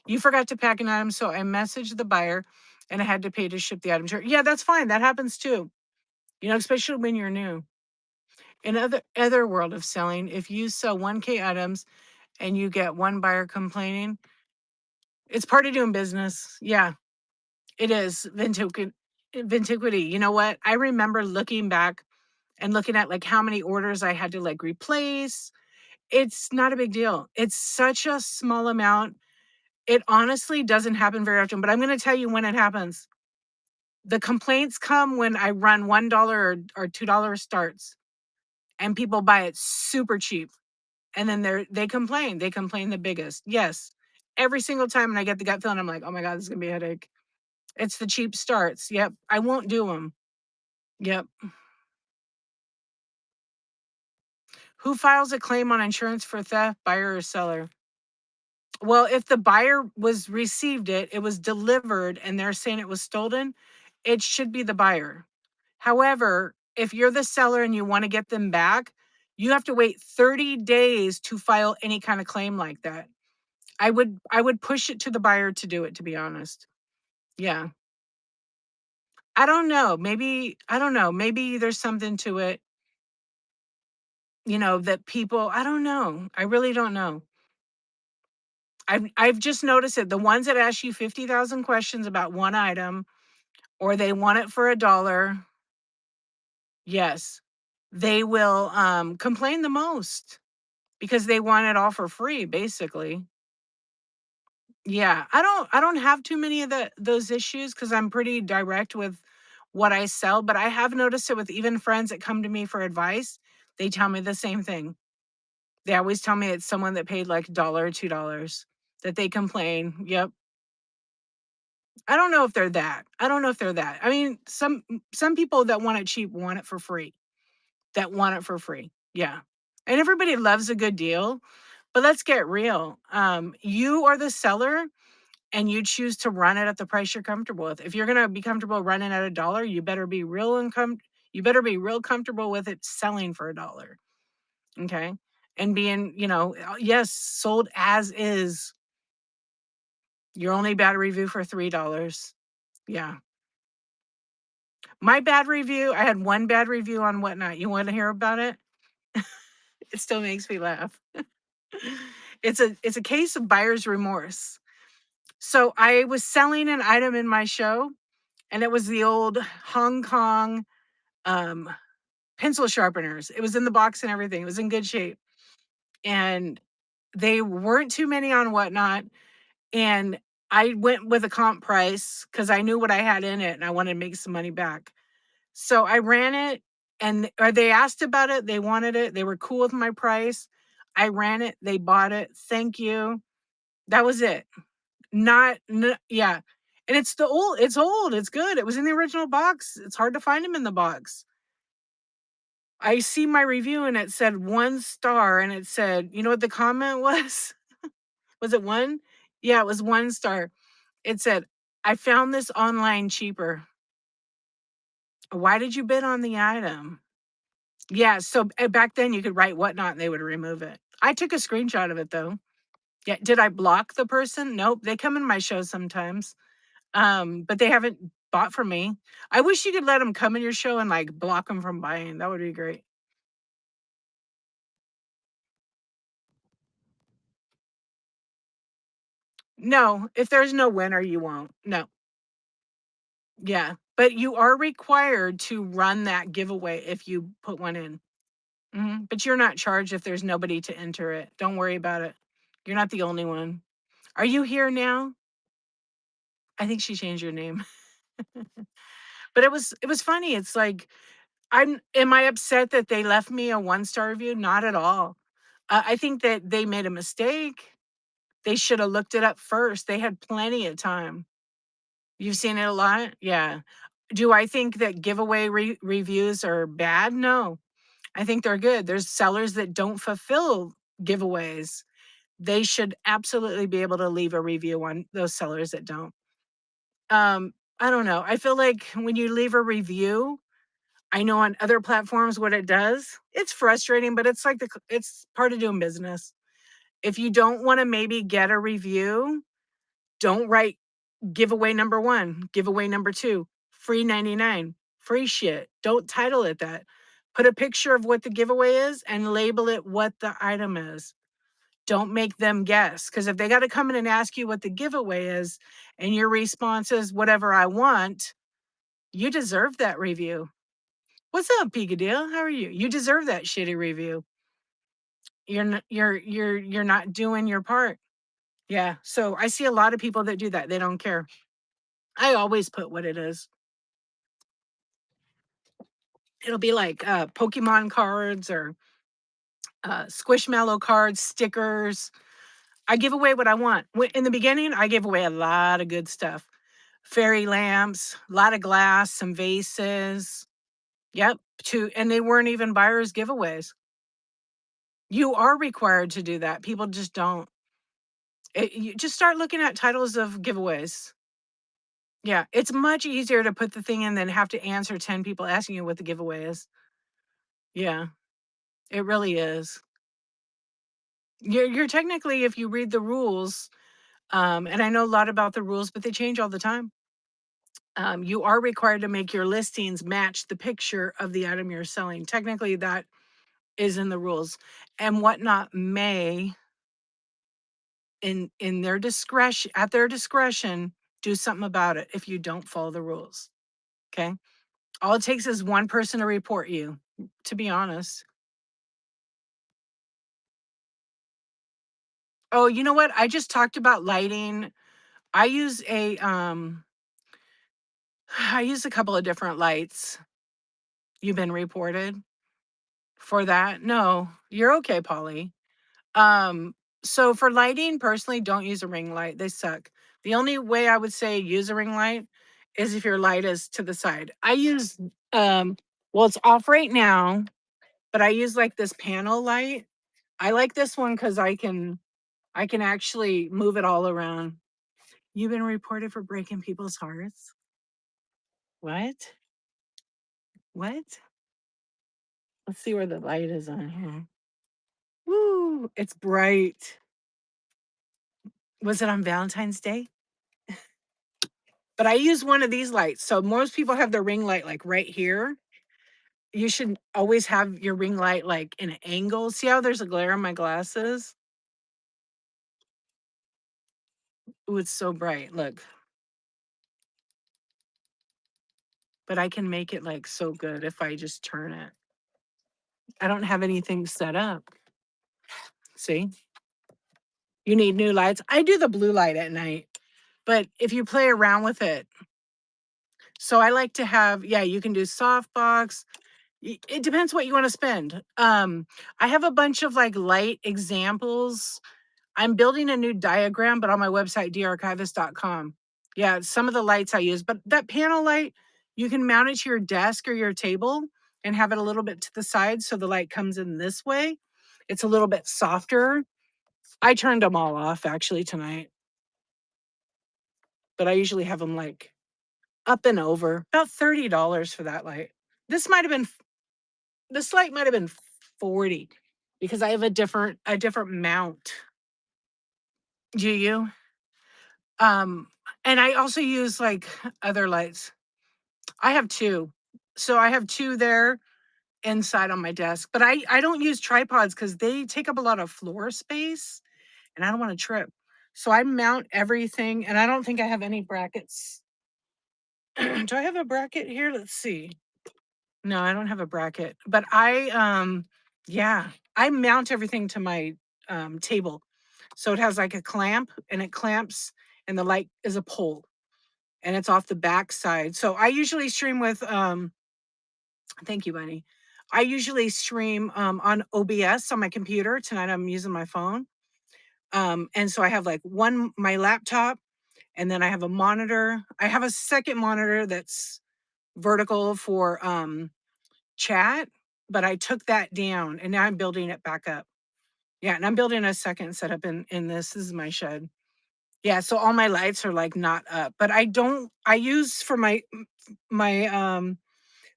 you forgot to pack an item, so I messaged the buyer and I had to pay to ship the item to her. Yeah, that's fine. That happens too. Especially when you're new. In other world of selling, if you sell 1K items and you get one buyer complaining, it's part of doing business. Yeah, it is. Vintiquity. You know what? I remember looking back and looking at like how many orders I had to like replace. It's not a big deal. It's such a small amount. It honestly doesn't happen very often, but I'm going to tell you when it happens. The complaints come when I run $1 or $2 starts and people buy it super cheap. And then they complain. They complain the biggest. Yes. Every single time when I get the gut feeling, I'm like, oh my God, this is gonna be a headache. It's the cheap starts. Yep. I won't do them. Yep. Who files a claim on insurance for theft, buyer or seller? Well, if the buyer was received it, it was delivered and they're saying it was stolen, it should be the buyer. However, if you're the seller and you want to get them back, you have to wait 30 days to file any kind of claim like that. I would push it to the buyer to do it, to be honest. Yeah. I don't know. Maybe I don't know. Maybe there's something to it, that people I don't know. I really don't know. I've just noticed it. The ones that ask you 50,000 questions about one item or they want it for a dollar, yes, they will complain the most because they want it all for free, basically. Yeah, I don't have too many of those issues because I'm pretty direct with what I sell, but I have noticed it with even friends that come to me for advice. They tell me the same thing. They always tell me it's someone that paid like a dollar or $2 that they complain. Yep. I don't know if they're that. I don't know if they're that. I mean, some people that want it cheap want it for free. That want it for free. Yeah. And everybody loves a good deal, but let's get real. You are the seller and you choose to run it at the price you're comfortable with. If you're going to be comfortable running at a dollar, you better be real comfortable with it selling for a dollar. Okay? And being, yes, sold as is. Your only bad review for $3. Yeah. My bad review, I had one bad review on Whatnot. You want to hear about it? It still makes me laugh. It's a case of buyer's remorse. So I was selling an item in my show and it was the old Hong Kong um, pencil sharpeners. It was in the box and everything. It was in good shape. and they weren't too many on Whatnot, and I went with a comp price because I knew what I had in it and I wanted to make some money back. So I ran it and or they asked about it, they wanted it, they were cool with my price. I ran it, they bought it. Thank you. That was it. Yeah. And it's old, it's good. It was in the original box. It's hard to find them in the box. I see my review and it said 1 star and it said, you know what the comment was? Was it 1? Yeah, it was 1 star. It said, "I found this online cheaper. Why did you bid on the item?" Yeah, so back then you could write whatnot and they would remove it. I took a screenshot of it though. Yeah, did I block the person? Nope. They come in my show sometimes. But they haven't bought from me. I wish you could let them come in your show and like block them from buying. That would be great. No, if there's no winner, you won't. No. Yeah. But you are required to run that giveaway if you put one in. But you're not charged if there's nobody to enter it. Don't worry about it. You're not the only one. Are you here now? I think she changed your name. But it was funny. It's like am I upset that they left me a 1-star review? Not at all. I think that they made a mistake. They should have looked it up first. They had plenty of time. You've seen it a lot? Yeah. Do I think that giveaway reviews are bad? No. I think they're good. There's sellers that don't fulfill giveaways. They should absolutely be able to leave a review on those sellers that don't. I don't know. I feel like when you leave a review, I know on other platforms what it does. It's frustrating, but it's like it's part of doing business. If you don't want to maybe get a review, don't write giveaway number 1, giveaway number 2, free 99, free shit. Don't title it that. Put a picture of what the giveaway is and label it what the item is. Don't make them guess. Because if they got to come in and ask you what the giveaway is and your response is whatever I want, you deserve that review. What's up, Peekadille? How are you? You deserve that shitty review. You're not doing your part. Yeah. So I see a lot of people that do that. They don't care. I always put what it is. It'll be like Pokemon cards or Squishmallow cards, stickers. I give away what I want. In the beginning, I gave away a lot of good stuff. Fairy lamps, a lot of glass, some vases. Yep. And they weren't even buyers' giveaways. You are required to do that. People just don't. You just start looking at titles of giveaways. Yeah, it's much easier to put the thing in than have to answer 10 people asking you what the giveaway is. Yeah, it really is. You're technically, if you read the rules, and I know a lot about the rules, but they change all the time. You are required to make your listings match the picture of the item you're selling. Technically, that is in the rules. And Whatnot may, in their discretion, at their discretion, do something about it if you don't follow the rules. Okay. All it takes is one person to report you, to be honest. Oh, you know what? I just talked about lighting. I use I use a couple of different lights. You've been reported for that? No, you're okay, Polly. Um, so for lighting, personally, don't use a ring light. They suck. The only way I would say use a ring light is if your light is to the side. I use well, it's off right now, but I use like this panel light. I like this one because I can actually move it all around. You've been reported for breaking people's hearts. What? What? Let's see where the light is on here. Woo, it's bright. Was it on Valentine's Day? But I use one of these lights. So most people have their ring light like right here. You should always have your ring light like in an angle. See how there's a glare on my glasses? Ooh, it's so bright. Look. But I can make it like so good if I just turn it. I don't have anything set up. See? You need new lights. I do the blue light at night, but if you play around with it. So I like to have, yeah, you can do softbox. It depends what you want to spend. I have a bunch of like light examples. I'm building a new diagram, but on my website, darchivist.com. Yeah, some of the lights I use, but that panel light, you can mount it to your desk or your table and have it a little bit to the side so the light comes in this way. It's a little bit softer. I turned them all off actually tonight, but I usually have them like up and over. About $30 for that light. This might have been this light might have been 40 because I have a different mount. Do you? And I also use like other lights. I have two. So I have two there inside on my desk, but I don't use tripods because they take up a lot of floor space and I don't want to trip. So I mount everything and I don't think I have any brackets. Do I have a bracket here? Let's see. No, I don't have a bracket, but yeah, I mount everything to my table. So it has like a clamp and it clamps and the light is a pole and it's off the back side. So I usually stream with thank you, Bunny. I usually stream on OBS on my computer. Tonight I'm using my phone. And so I have like my laptop, and then I have a monitor. I have a second monitor that's vertical for chat, but I took that down and now I'm building it back up. Yeah, and I'm building a second setup in this. This is my shed. Yeah, so all my lights are like not up, but I use for my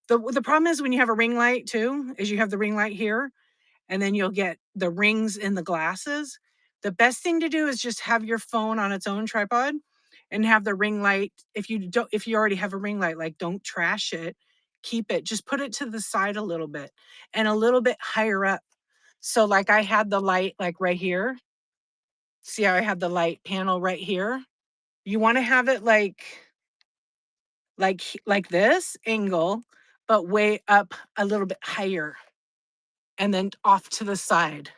the problem is when you have a ring light too, is you have the ring light here and then you'll get the rings in the glasses. The best thing to do is just have your phone on its own tripod and have the ring light. If you already have a ring light, like don't trash it. Keep it. Just put it to the side a little bit and a little bit higher up. So like I had the light like right here. See how I had the light panel right here? You want to have it like this angle, but way up a little bit higher and then off to the side.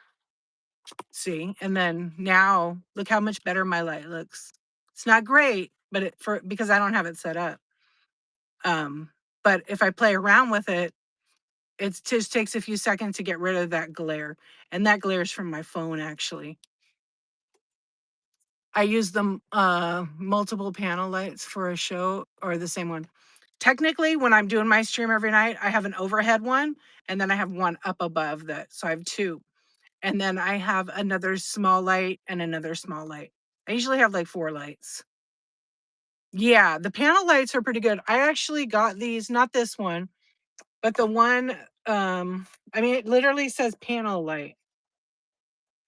See, and then now look how much better my light looks. It's not great, but because I don't have it set up. But if I play around with it, it just takes a few seconds to get rid of that glare. And that glare is from my phone actually. I use the multiple panel lights for a show or the same one. Technically, when I'm doing my stream every night, I have an overhead one and then I have one up above that. So I have two. And then I have another small light and another small light. I usually have like 4 lights. Yeah, the panel lights are pretty good. I actually got these, not this one, but the one, I mean, it literally says panel light.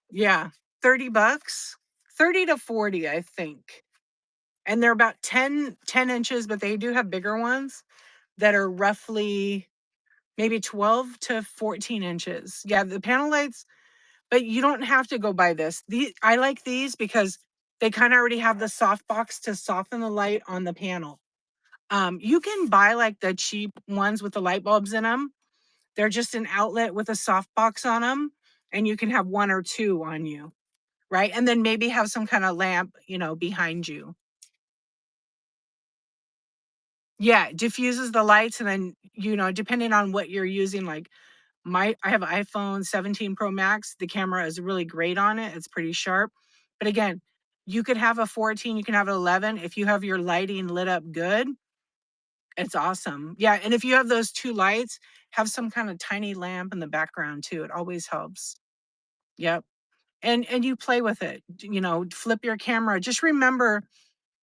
Yeah, $30, 30 to 40, I think. And they're about 10 inches, but they do have bigger ones that are roughly maybe 12 to 14 inches. Yeah, the panel lights, but you don't have to go buy this. I like these because they kind of already have the soft box to soften the light on the panel. You can buy like the cheap ones with the light bulbs in them. They're just an outlet with a soft box on them, and you can have 1 or 2 on you, right? And then maybe have some kind of lamp, behind you. Yeah, it diffuses the lights, and then depending on what you're using, like I have an iPhone 17 Pro Max. The camera is really great on it. It's pretty sharp. But again, you could have a 14, you can have an 11. If you have your lighting lit up good, it's awesome. Yeah, and if you have those 2 lights, have some kind of tiny lamp in the background too. It always helps. Yep. And you play with it. Flip your camera. Just remember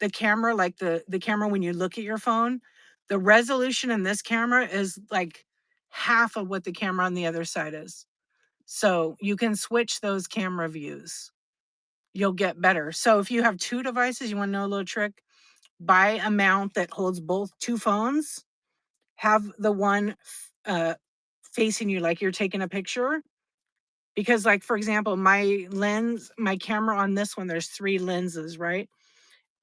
the camera, like the camera when you look at your phone, the resolution in this camera is like half of what the camera on the other side is. So you can switch those camera views. You'll get better. So if you have 2 devices, you want to know a little trick? Buy a mount that holds both 2 phones. Have the one facing you like you're taking a picture. Because like, for example, my camera on this one, there's 3 lenses, right?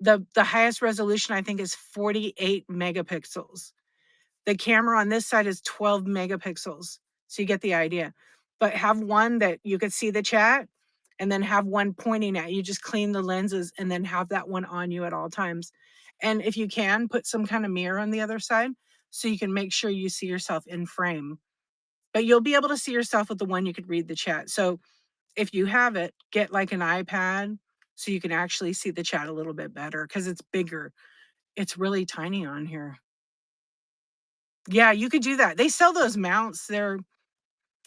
The highest resolution I think is 48 megapixels. The camera on this side is 12 megapixels. So you get the idea. But have one that you could see the chat and then have one pointing at you. Just clean the lenses and then have that one on you at all times. And if you can, put some kind of mirror on the other side so you can make sure you see yourself in frame. But you'll be able to see yourself with the one you could read the chat. So if you have it, get like an iPad so you can actually see the chat a little bit better because it's bigger. It's really tiny on here. Yeah, you could do that. They sell those mounts. They're,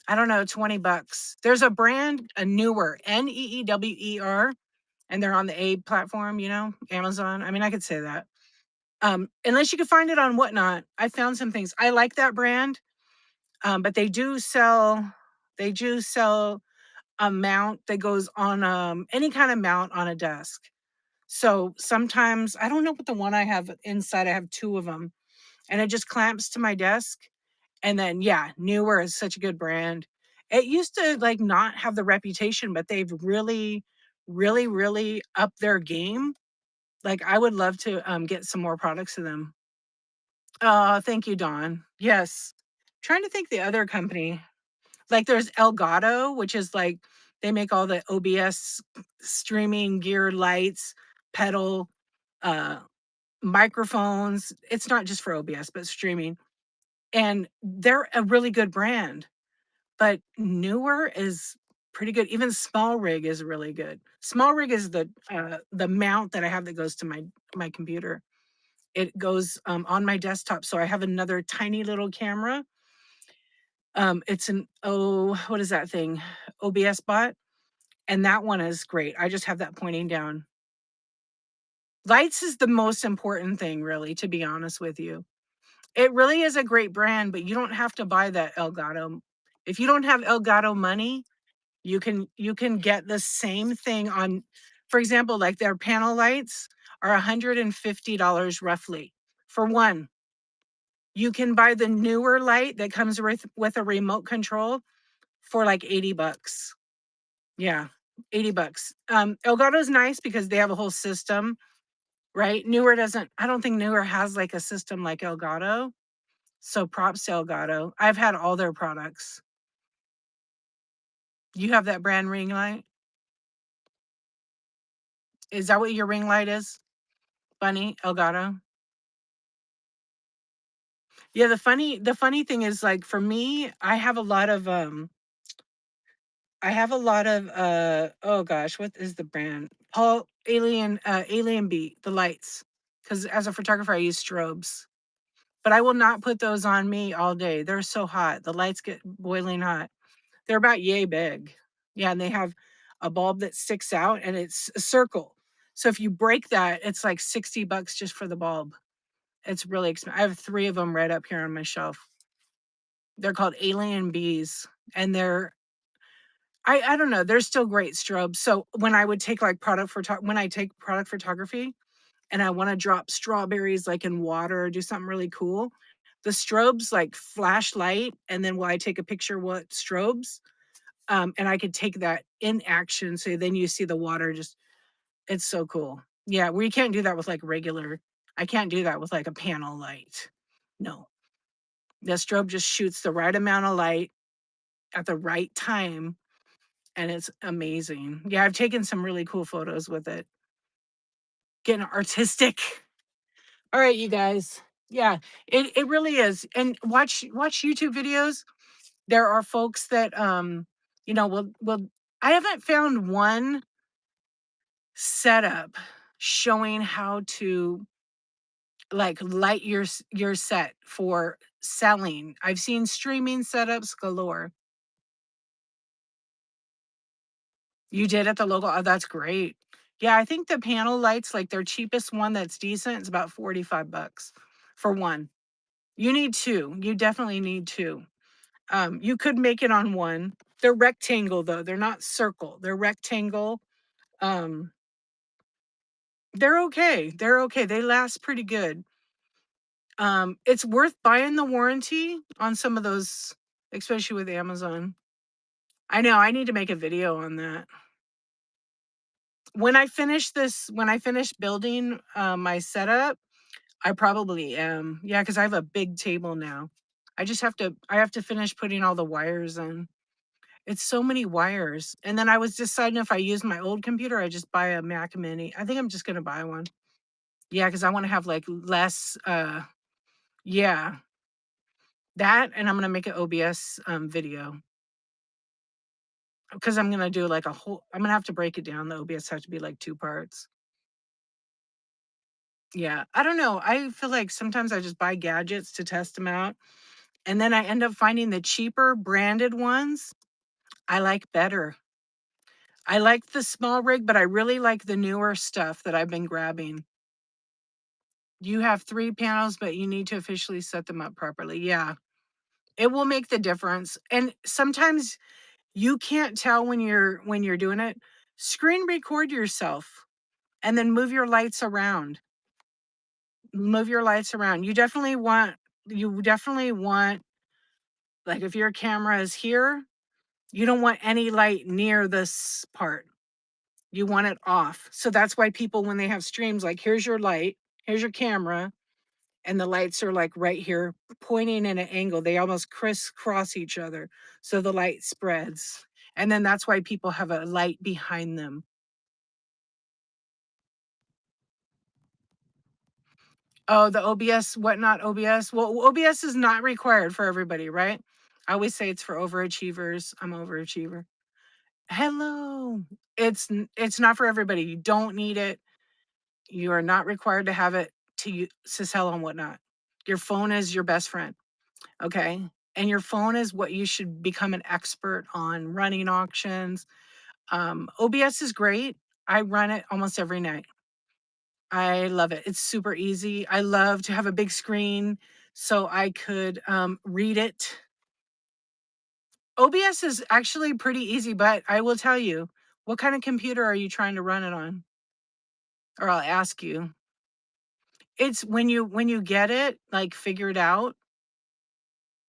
I don't know, 20 bucks. There's a brand, a newer, Neewer, and they're on the A platform, you know, Amazon. I mean, I could say that. Unless you can find it on Whatnot. I found some things. I like that brand. But they do sell a mount that goes on any kind of mount on a desk. So sometimes I don't know what the one I have inside. I have two of them, and it just clamps to my desk. And then yeah, Newer is such a good brand. It used to like not have the reputation, but they've really, really, really upped their game. Like I would love to get some more products to them. Oh, thank you, Dawn. Yes. Trying to think the other company. Like there's Elgato, which is like they make all the OBS streaming gear, lights, pedal, uh, microphones. It's not just for OBS, but streaming. And they're a really good brand. But Newer is pretty good. Even Small Rig is really good. Small Rig is the mount that I have that goes to my computer. It goes on my desktop, so I have another tiny little camera. It's an what is that thing? OBS bot, and that one is great. I just have that pointing down. Lights is the most important thing, really, to be honest with you. It really is a great brand, but you don't have to buy that Elgato. If you don't have Elgato money, you can get the same thing on, for example, like their panel lights are $150 roughly for one. You can buy the newer light that comes with a remote control for like 80 bucks. Yeah, 80 bucks. Elgato's nice because they have a whole system, right? Newer doesn't, I don't think Newer has like a system like Elgato. So props to Elgato. I've had all their products. You have that brand ring light? Is that what your ring light is? Bunny, Elgato? Yeah, the funny thing is like for me, I have a lot of oh gosh, what is the brand? Paul Alien Beat, the lights. Because as a photographer, I use strobes. But I will not put those on me all day. They're so hot. The lights get boiling hot. They're about yay big. Yeah, and they have a bulb that sticks out and it's a circle. So if you break that, it's like 60 bucks just for the bulb. It's really expensive. I have 3 of them right up here on my shelf. They're called Alien Bees, and I don't know, they're still great strobes. So when I would take like when I take product photography and I want to drop strawberries like in water or do something really cool, the strobes like flash light, and then while I take a picture, what strobes, and I could take that in action. So then you see the water just, it's so cool. Yeah, we can't do that with like regular. I can't do that with like a panel light. No, the strobe just shoots the right amount of light at the right time, and it's amazing. Yeah, I've taken some really cool photos with it. Getting artistic. All right, you guys. Yeah, it really is. And watch YouTube videos. There are folks that will I haven't found one setup showing how to like light your set for selling. I've seen streaming setups galore. You did at the local, oh, that's great. Yeah, I think the panel lights, like their cheapest one that's decent is about 45 bucks for one. You need 2. You definitely need 2. You could make it on one. They're rectangle though. They're not circle. They're rectangle. Um, they're okay. They're okay. They last pretty good. It's worth buying the warranty on some of those, especially with Amazon. I know, I need to make a video on that. When I finish building my setup, I probably am. Yeah, because I have a big table now. I have to finish putting all the wires in. It's so many wires. And then I was deciding if I use my old computer, I just buy a Mac Mini. I think I'm just gonna buy one. Yeah, because I want to have like less yeah, that and I'm gonna make an OBS video. Because I'm gonna do like a whole I'm gonna have to break it down. The OBS has to be like 2 parts. Yeah. I don't know. I feel like sometimes I just buy gadgets to test them out. And then I end up finding the cheaper branded ones I like better. I like the small rig, but I really like the newer stuff that I've been grabbing. You have 3 panels, but you need to officially set them up properly. Yeah. It will make the difference. And sometimes you can't tell when you're doing it. Screen record yourself and then move your lights around. Move your lights around. You definitely want like if your camera is here, you don't want any light near this part. You want it off. So that's why people when they have streams like here's your light, here's your camera, and the lights are like right here pointing in an angle. They almost crisscross each other. So the light spreads. And then that's why people have a light behind them. Oh, the OBS, whatnot OBS. Well, OBS is not required for everybody, right? I always say it's for overachievers. I'm an overachiever. Hello. It's not for everybody. You don't need it. You are not required to have it to sell on whatnot. Your phone is your best friend. Okay. And your phone is what you should become an expert on running auctions. OBS is great. I run it almost every night. I love it. It's super easy. I love to have a big screen so I could read it. OBS is actually pretty easy, but I will tell you, what kind of computer are you trying to run it on? Or I'll ask you. It's when you get it like figured out,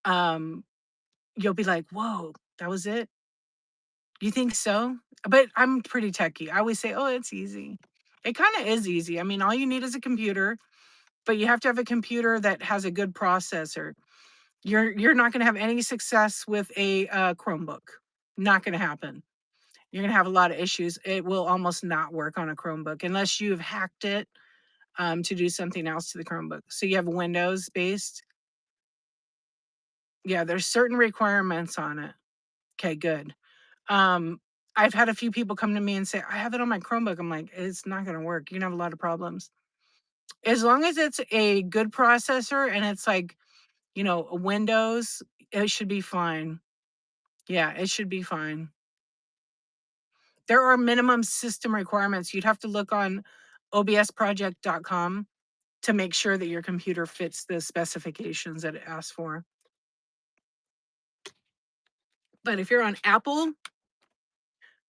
um, you'll be like, whoa, that was it. You think so? But I'm pretty techie. I always say, oh, it's easy. It kind of is easy. I mean, all you need is a computer, but you have to have a computer that has a good processor. You're not going to have any success with a Chromebook. Not going to happen. You're going to have a lot of issues. It will almost not work on a Chromebook unless you've hacked it to do something else to the Chromebook. So you have Windows based. Yeah, there's certain requirements on it. Okay, good. Um, I've had a few people come to me and say, I have it on my Chromebook. I'm like, it's not going to work. You're going to have a lot of problems. As long as it's a good processor and it's like, a Windows, it should be fine. Yeah, it should be fine. There are minimum system requirements. You'd have to look on obsproject.com to make sure that your computer fits the specifications that it asks for. But if you're on Apple,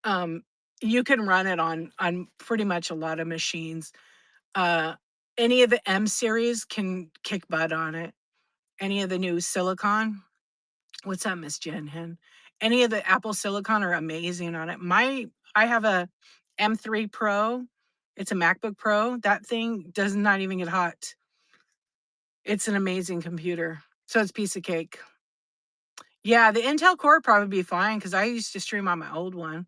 um, you can run it on pretty much a lot of machines. Uh, any of the M series can kick butt on it. Any of the new silicon, what's that, Miss Jen Hen? Any of the Apple silicon are amazing on it. I have a M3 Pro. It's a MacBook Pro. That thing does not even get hot. It's an amazing computer. So it's piece of cake. Yeah, the Intel Core probably be fine because I used to stream on my old one.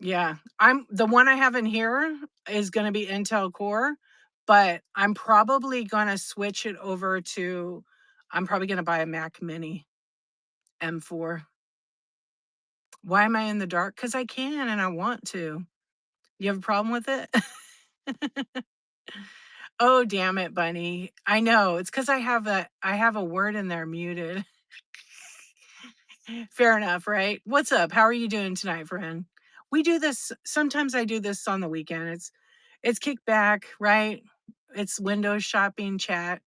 Yeah, I'm the one I have in here is going to be Intel Core, but I'm probably going to switch it over to. I'm probably going to buy a Mac Mini M4. Why am I in the dark? Because I can and I want to. You have a problem with it? Oh, damn it, Bunny. I know. It's because I have a word in there muted. Fair enough, right? What's up? How are you doing tonight, friend? We do this sometimes I do this on the weekend. It's kickback, right? It's window shopping chat.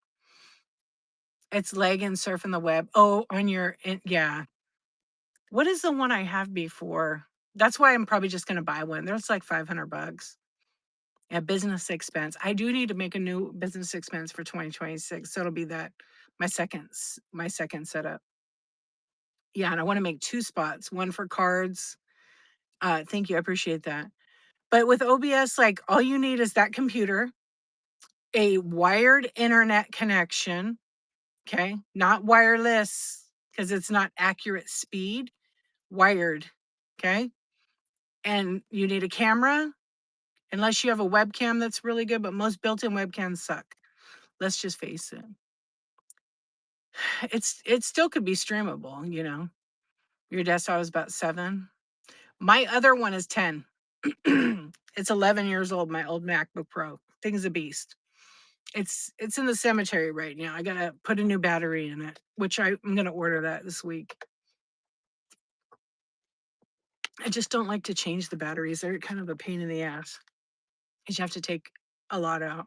It's leg and surfing the web. Oh, yeah. What is the one I have before? That's why I'm probably just gonna buy one. There's like $500. Yeah, business expense. I do need to make a new business expense for 2026. So it'll be that my second setup. Yeah, and I want to make 2 spots, one for cards. Thank you, I appreciate that. But with OBS, like all you need is that computer, a wired internet connection, okay? Not wireless because it's not accurate speed. wired, okay? And you need a camera, unless you have a webcam that's really good, but most built-in webcams suck. Let's just face it. It still could be streamable, you know. Your desktop is about 7. My other one is 10. It's 11 years old, my old MacBook Pro. Thing's a beast. It's in the cemetery right now. I gotta put a new battery in it, which I'm gonna order that this week. I just don't like to change the batteries. They're kind of a pain in the ass because you have to take a lot out.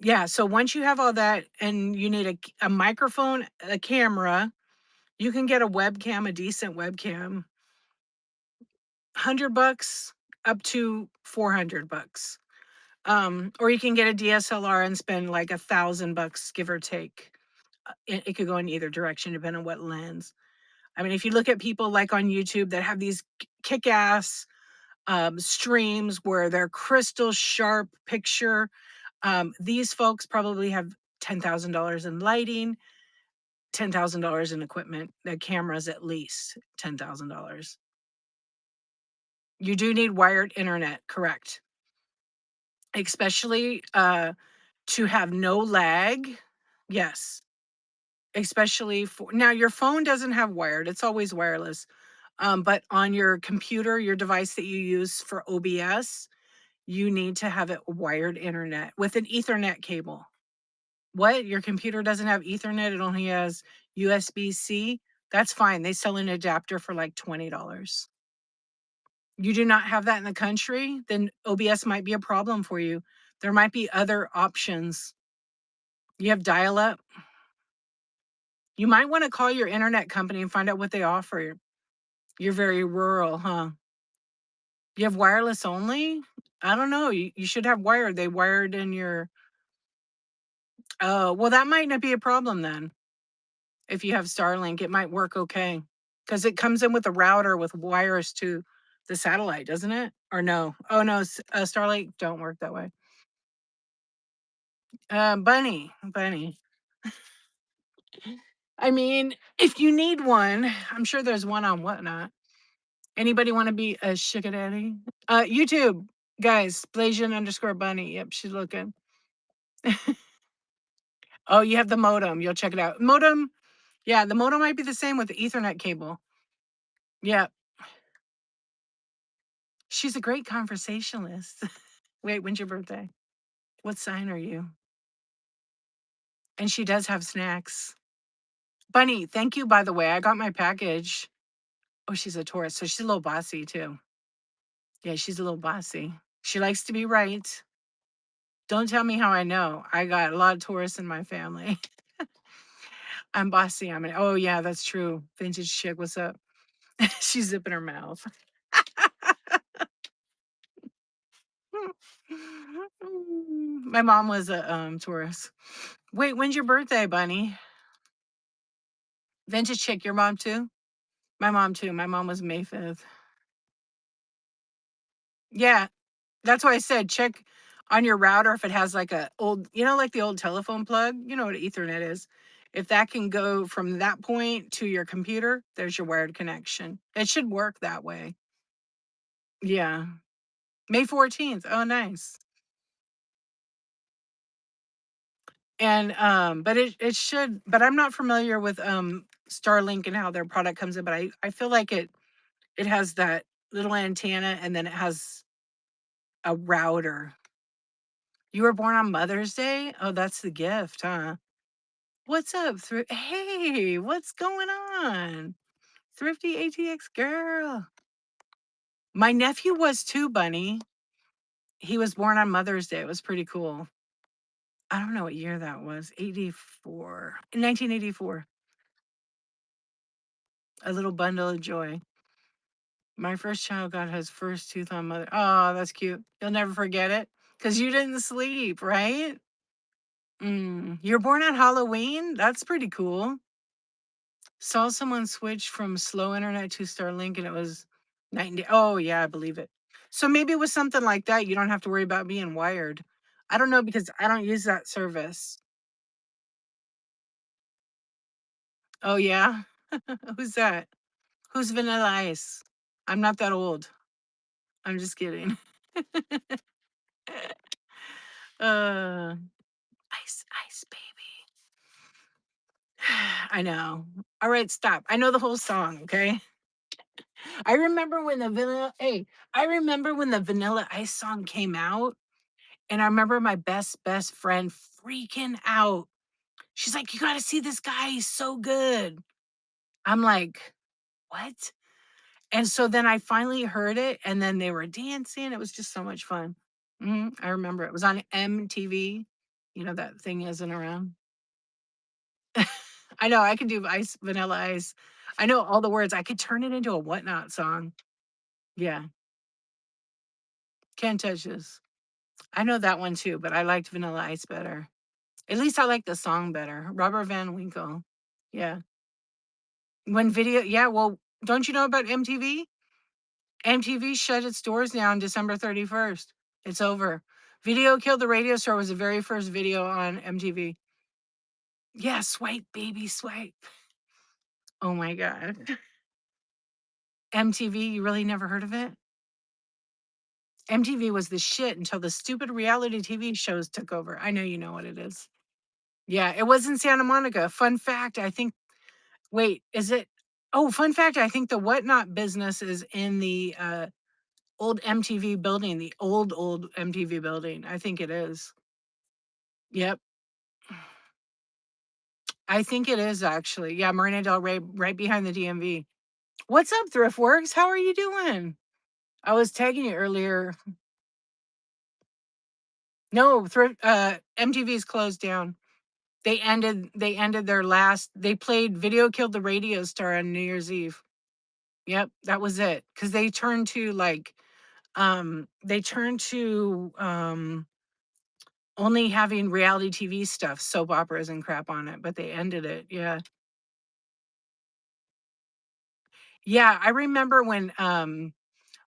Yeah, so once you have all that and you need a microphone, a camera, you can get a webcam, a decent webcam, $100 up to $400. Or you can get a DSLR and spend like $1,000, give or take. It could go in either direction depending on what lens. I mean, if you look at people like on YouTube that have these kick-ass streams where they're crystal sharp picture, these folks probably have $10,000 in lighting, $10,000 in equipment. The cameras at least $10,000. You do need wired internet, correct? Especially to have no lag. Yes. Especially for now, your phone doesn't have wired, it's always wireless. But on your computer, your device that you use for OBS, you need to have it wired internet with an Ethernet cable. What? Your computer doesn't have Ethernet? It only has USB-C? That's fine. They sell an adapter for like $20. You do not have that in the country? Then OBS might be a problem for you. There might be other options. You have dial up? You might want to call your internet company and find out what they offer. You're very rural, huh? You have wireless only? I don't know. You should have wired. They wired in your. Oh, well, that might not be a problem then. If you have Starlink, it might work okay. Because it comes in with a router with wires to the satellite, doesn't it? Or no? Oh, no. Starlink don't work that way. Bunny. I mean, if you need one, I'm sure there's one on Whatnot. Anybody want to be a sugar daddy? YouTube, guys, Blasian_bunny. Yep, she's looking. Oh, you have the modem. You'll check it out. Modem, yeah, the modem might be the same with the Ethernet cable. Yeah, she's a great conversationalist. Wait, when's your birthday? What sign are you? And she does have snacks. Bunny, thank you, by the way. I got my package. Oh, she's a Taurus, so she's a little bossy too. Yeah, she's a little bossy. She likes to be right. Don't tell me how I know. I got a lot of Taurus in my family. I'm bossy. Oh yeah, that's true. Vintage chick, what's up? She's zipping her mouth. My mom was a Taurus. Wait, when's your birthday, Bunny? Vintage chick, your mom too? My mom too. My mom was May 5th. Yeah, that's why I said check on your router if it has like a old, like the old telephone plug. You know what Ethernet is. If that can go from that point to your computer, there's your wired connection. It should work that way. Yeah. May 14th. Oh, nice. And but it should, but I'm not familiar with Starlink and how their product comes in, but I feel like it has that little antenna and then it has a router. You were born on Mother's Day? Oh, that's the gift, huh? What's up? Hey, what's going on? Thrifty ATX girl. My nephew was too, Bunny. He was born on Mother's Day. It was pretty cool. I don't know what year that was. 84. 1984. A little bundle of joy. My first child got his first tooth on mother. Oh, that's cute. You'll never forget it because you didn't sleep, right? You're born on Halloween? That's pretty cool. Saw someone switch from slow internet to Starlink and it was night and day. Oh, yeah, I believe it. So maybe with something like that, you don't have to worry about being wired. I don't know because I don't use that service. Oh, yeah? Who's that? Who's Vanilla Ice? I'm not that old. I'm just kidding. uh, ice, ice, baby. I know. All right, stop. I know the whole song. Okay. I remember when the vanilla. Hey, I remember when the Vanilla Ice song came out, and I remember my best friend freaking out. She's like, "You got to see this guy. He's so good." I'm like, "What?" And so then I finally heard it, and then they were dancing. It was just so much fun. I remember it was on MTV. You know that thing isn't around. I know I can do ice, Vanilla Ice. I know all the words. I could turn it into a Whatnot song. Yeah, can't touch this. I know that one too, but I liked Vanilla Ice better. At least I like the song better. Robert Van Winkle. Yeah. When video, yeah. Well, don't you know about MTV? MTV shut its doors down December 31st. It's over. Video Killed the Radio Star was the very first video on MTV. Yeah, swipe, baby, swipe. Oh my God. MTV, you really never heard of it? MTV was the shit until the stupid reality TV shows took over. I know you know what it is. Yeah, it was in Santa Monica. Fun fact, I think, wait, is it? Oh, fun fact, I think the Whatnot business is in the old MTV building, the old MTV building. I think it is. Yep. I think it is actually. Yeah, Marina Del Rey, right behind the DMV. What's up, Thriftworks? How are you doing? I was tagging you earlier. No, MTV's closed down. They ended their last. They played Video Killed the Radio Star on New Year's Eve. Yep, that was it. Because they turned to only having reality TV stuff, soap operas and crap on it, but they ended it. Yeah. Yeah, I remember when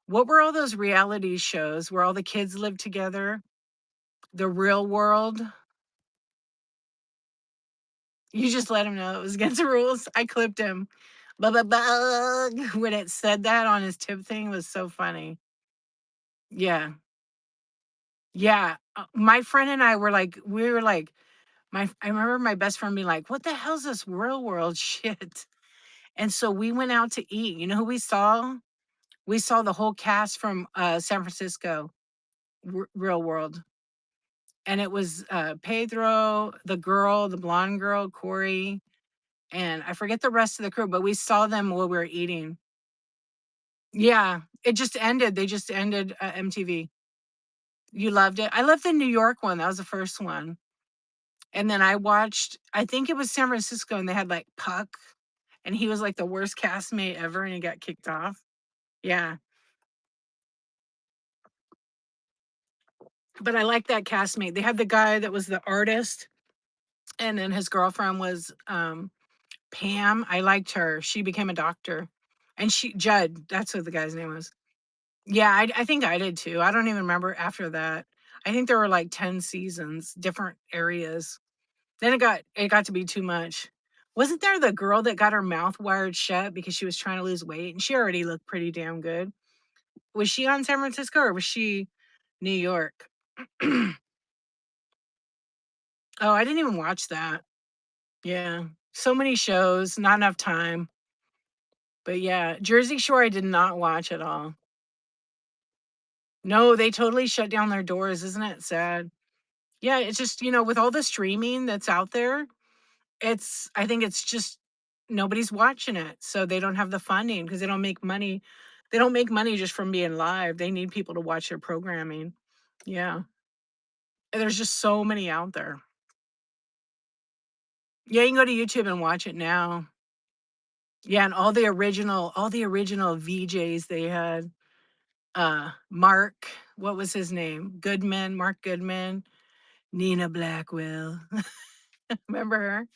what were all those reality shows where all the kids lived together? The Real World. You just let him know it was against the rules. I clipped him. Bug when it said that on his tip thing was so funny. Yeah. Yeah. My friend and I were like, I remember my best friend being like, what the hell's this real world shit? And so we went out to eat. You know who we saw? We saw the whole cast from San Francisco, Real World. And it was Pedro, the girl, the blonde girl, Corey, and I forget the rest of the crew, but we saw them while we were eating. Yeah, it just ended. They just ended MTV. You loved it. I loved the New York one. That was the first one. And then I watched, I think it was San Francisco, and they had like Puck, and he was like the worst castmate ever, and he got kicked off. Yeah. But I like that castmate. They had the guy that was the artist, and then his girlfriend was Pam. I liked her. She became a doctor. And Judd, that's what the guy's name was. Yeah, I think I did too. I don't even remember after that. I think there were like 10 seasons, different areas. Then it got to be too much. Wasn't there the girl that got her mouth wired shut because she was trying to lose weight and she already looked pretty damn good? Was she on San Francisco or was she New York? Oh, I didn't even watch that. Yeah. So many shows, not enough time. But yeah, Jersey Shore I did not watch at all. No, they totally shut down their doors. Isn't it sad? Yeah, it's just, with all the streaming that's out there, I think it's just nobody's watching it. So they don't have the funding because they don't make money. They don't make money just from being live. They need people to watch their programming. Yeah. And there's just so many out there. Yeah, you can go to YouTube and watch it now. Yeah, and all the original VJs they had. Mark, what was his name? Goodman, Mark Goodman, Nina Blackwell. Remember her?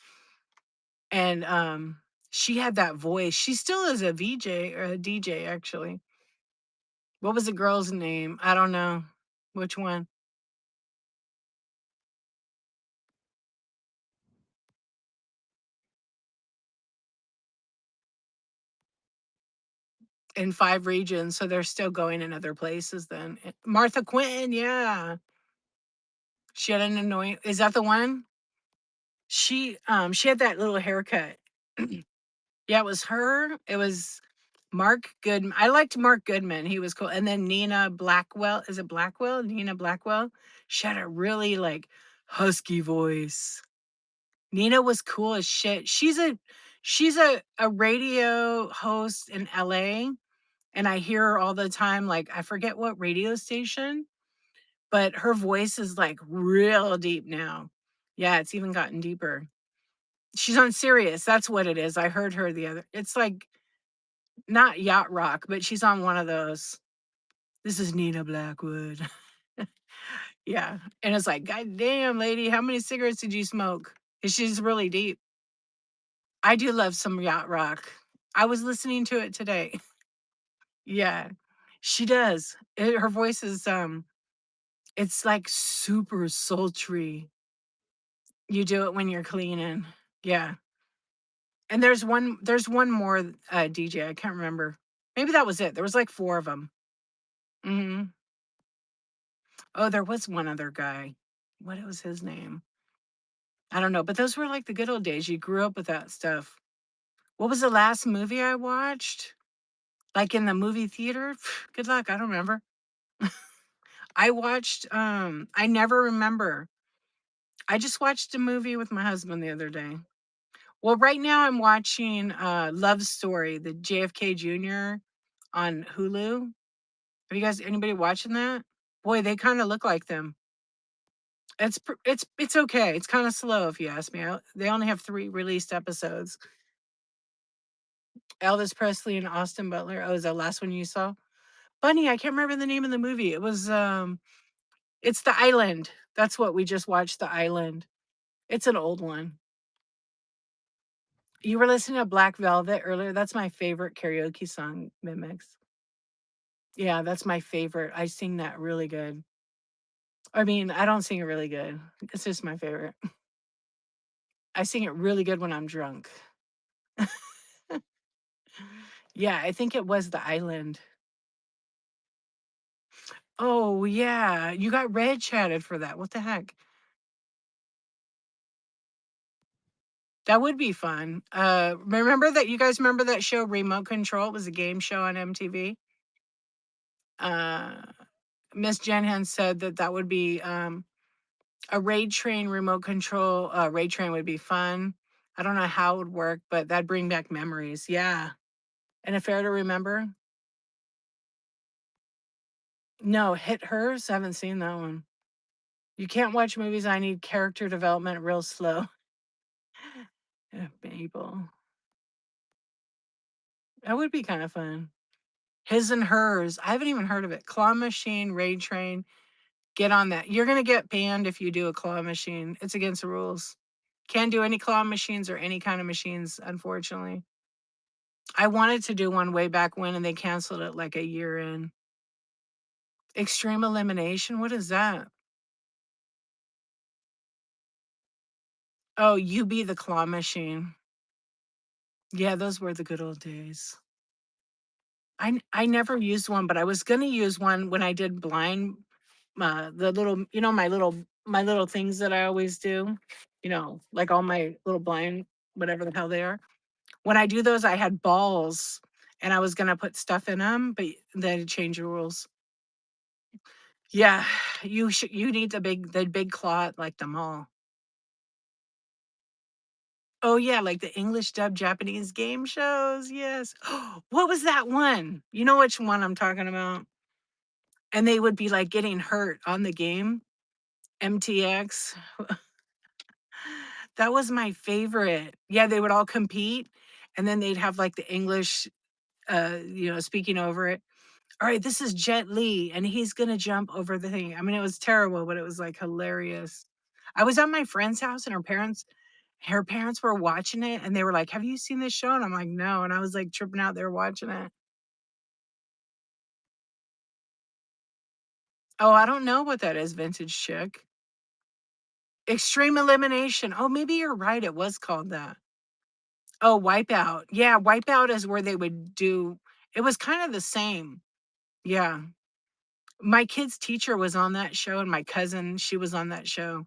And she had that voice. She still is a VJ or a DJ actually. What was the girl's name? I don't know. Which one? in 5 regions, so they're still going in other places then. Martha Quinn, yeah. She had an annoying is that the one? She had that little haircut. Yeah, it was her. It was Mark Goodman. I liked Mark Goodman. He was cool. And then Nina Blackwell. Is it Blackwell? Nina Blackwell. She had a really like husky voice. Nina was cool as shit. She's a radio host in LA, and I hear her all the time. Like I forget what radio station, but her voice is like real deep now. Yeah, it's even gotten deeper. She's on Sirius. That's what it is. I heard her the other. It's like not yacht rock, but she's on one of those. This is Nina Blackwood. Yeah. And it's like, God damn, lady, how many cigarettes did you smoke? And she's really deep. I do love some yacht rock. I was listening to it today. Yeah. She does. Her voice is it's like super sultry. You do it when you're cleaning. Yeah. And there's one more DJ. I can't remember. Maybe that was it. There was like 4 of them. Mhm. Oh, there was one other guy. What was his name? I don't know, but those were like the good old days. You grew up with that stuff. What was the last movie I watched? Like in the movie theater? Good luck. I don't remember. I watched I never remember. I just watched a movie with my husband the other day. Well, right now I'm watching Love Story, the JFK Jr. on Hulu. Have you guys anybody watching that? Boy, they kind of look like them. It's okay. It's kind of slow if you ask me. They only have 3 released episodes. Elvis Presley and Austin Butler. Oh, is that last one you saw? Bunny, I can't remember the name of the movie. It was it's The Island. That's what we just watched, The Island. It's an old one. You were listening to Black Velvet earlier. That's my favorite karaoke song mimics. Yeah, that's my favorite. I sing that really good. I mean, I don't sing it really good. It's just my favorite. I sing it really good when I'm drunk. Yeah, I think it was The Island. Oh, yeah. You got red chatted for that. What the heck? That would be fun. Remember that you guys remember that show Remote Control? It was a game show on MTV. Uh, Miss Jenhan said that that would be a raid train remote control. Raid train would be fun. I don't know how it would work, but that'd bring back memories. Yeah. And a fair to remember? No, Hit Hers. I haven't seen that one. You can't watch movies. I need character development real slow. People. That would be kind of fun. His and Hers. I haven't even heard of it. Claw Machine, Raid Train. Get on that. You're gonna get banned if you do a claw machine. It's against the rules. Can't do any claw machines or any kind of machines, unfortunately. I wanted to do one way back when and they canceled it like a year in. Extreme elimination? What is that? Oh, you be the claw machine. Yeah, those were the good old days. I never used one, but I was gonna use one when I did blind the little, my little things that I always do, like all my little blind, whatever the hell they are. When I do those, I had balls and I was gonna put stuff in them, but then change the rules. Yeah, you need the big claw like the mall. Oh yeah, like the English dub Japanese game shows. Yes. What was that one? You know which one I'm talking about? And they would be like getting hurt on the game. MTX. That was my favorite. Yeah, they would all compete and then they'd have like the English speaking over it. All right, this is Jet Li and he's going to jump over the thing. I mean, it was terrible, but it was like hilarious. I was at my friend's house and her parents were watching it and they were like, "Have you seen this show?" And I'm like, "No." And I was like tripping out there watching it. Oh, I don't know what that is, vintage chick. Extreme elimination. Oh, maybe you're right. It was called that. Oh, Wipeout. Yeah, Wipeout is where they would do It was kind of the same. Yeah. My kid's teacher was on that show, and my cousin, she was on that show.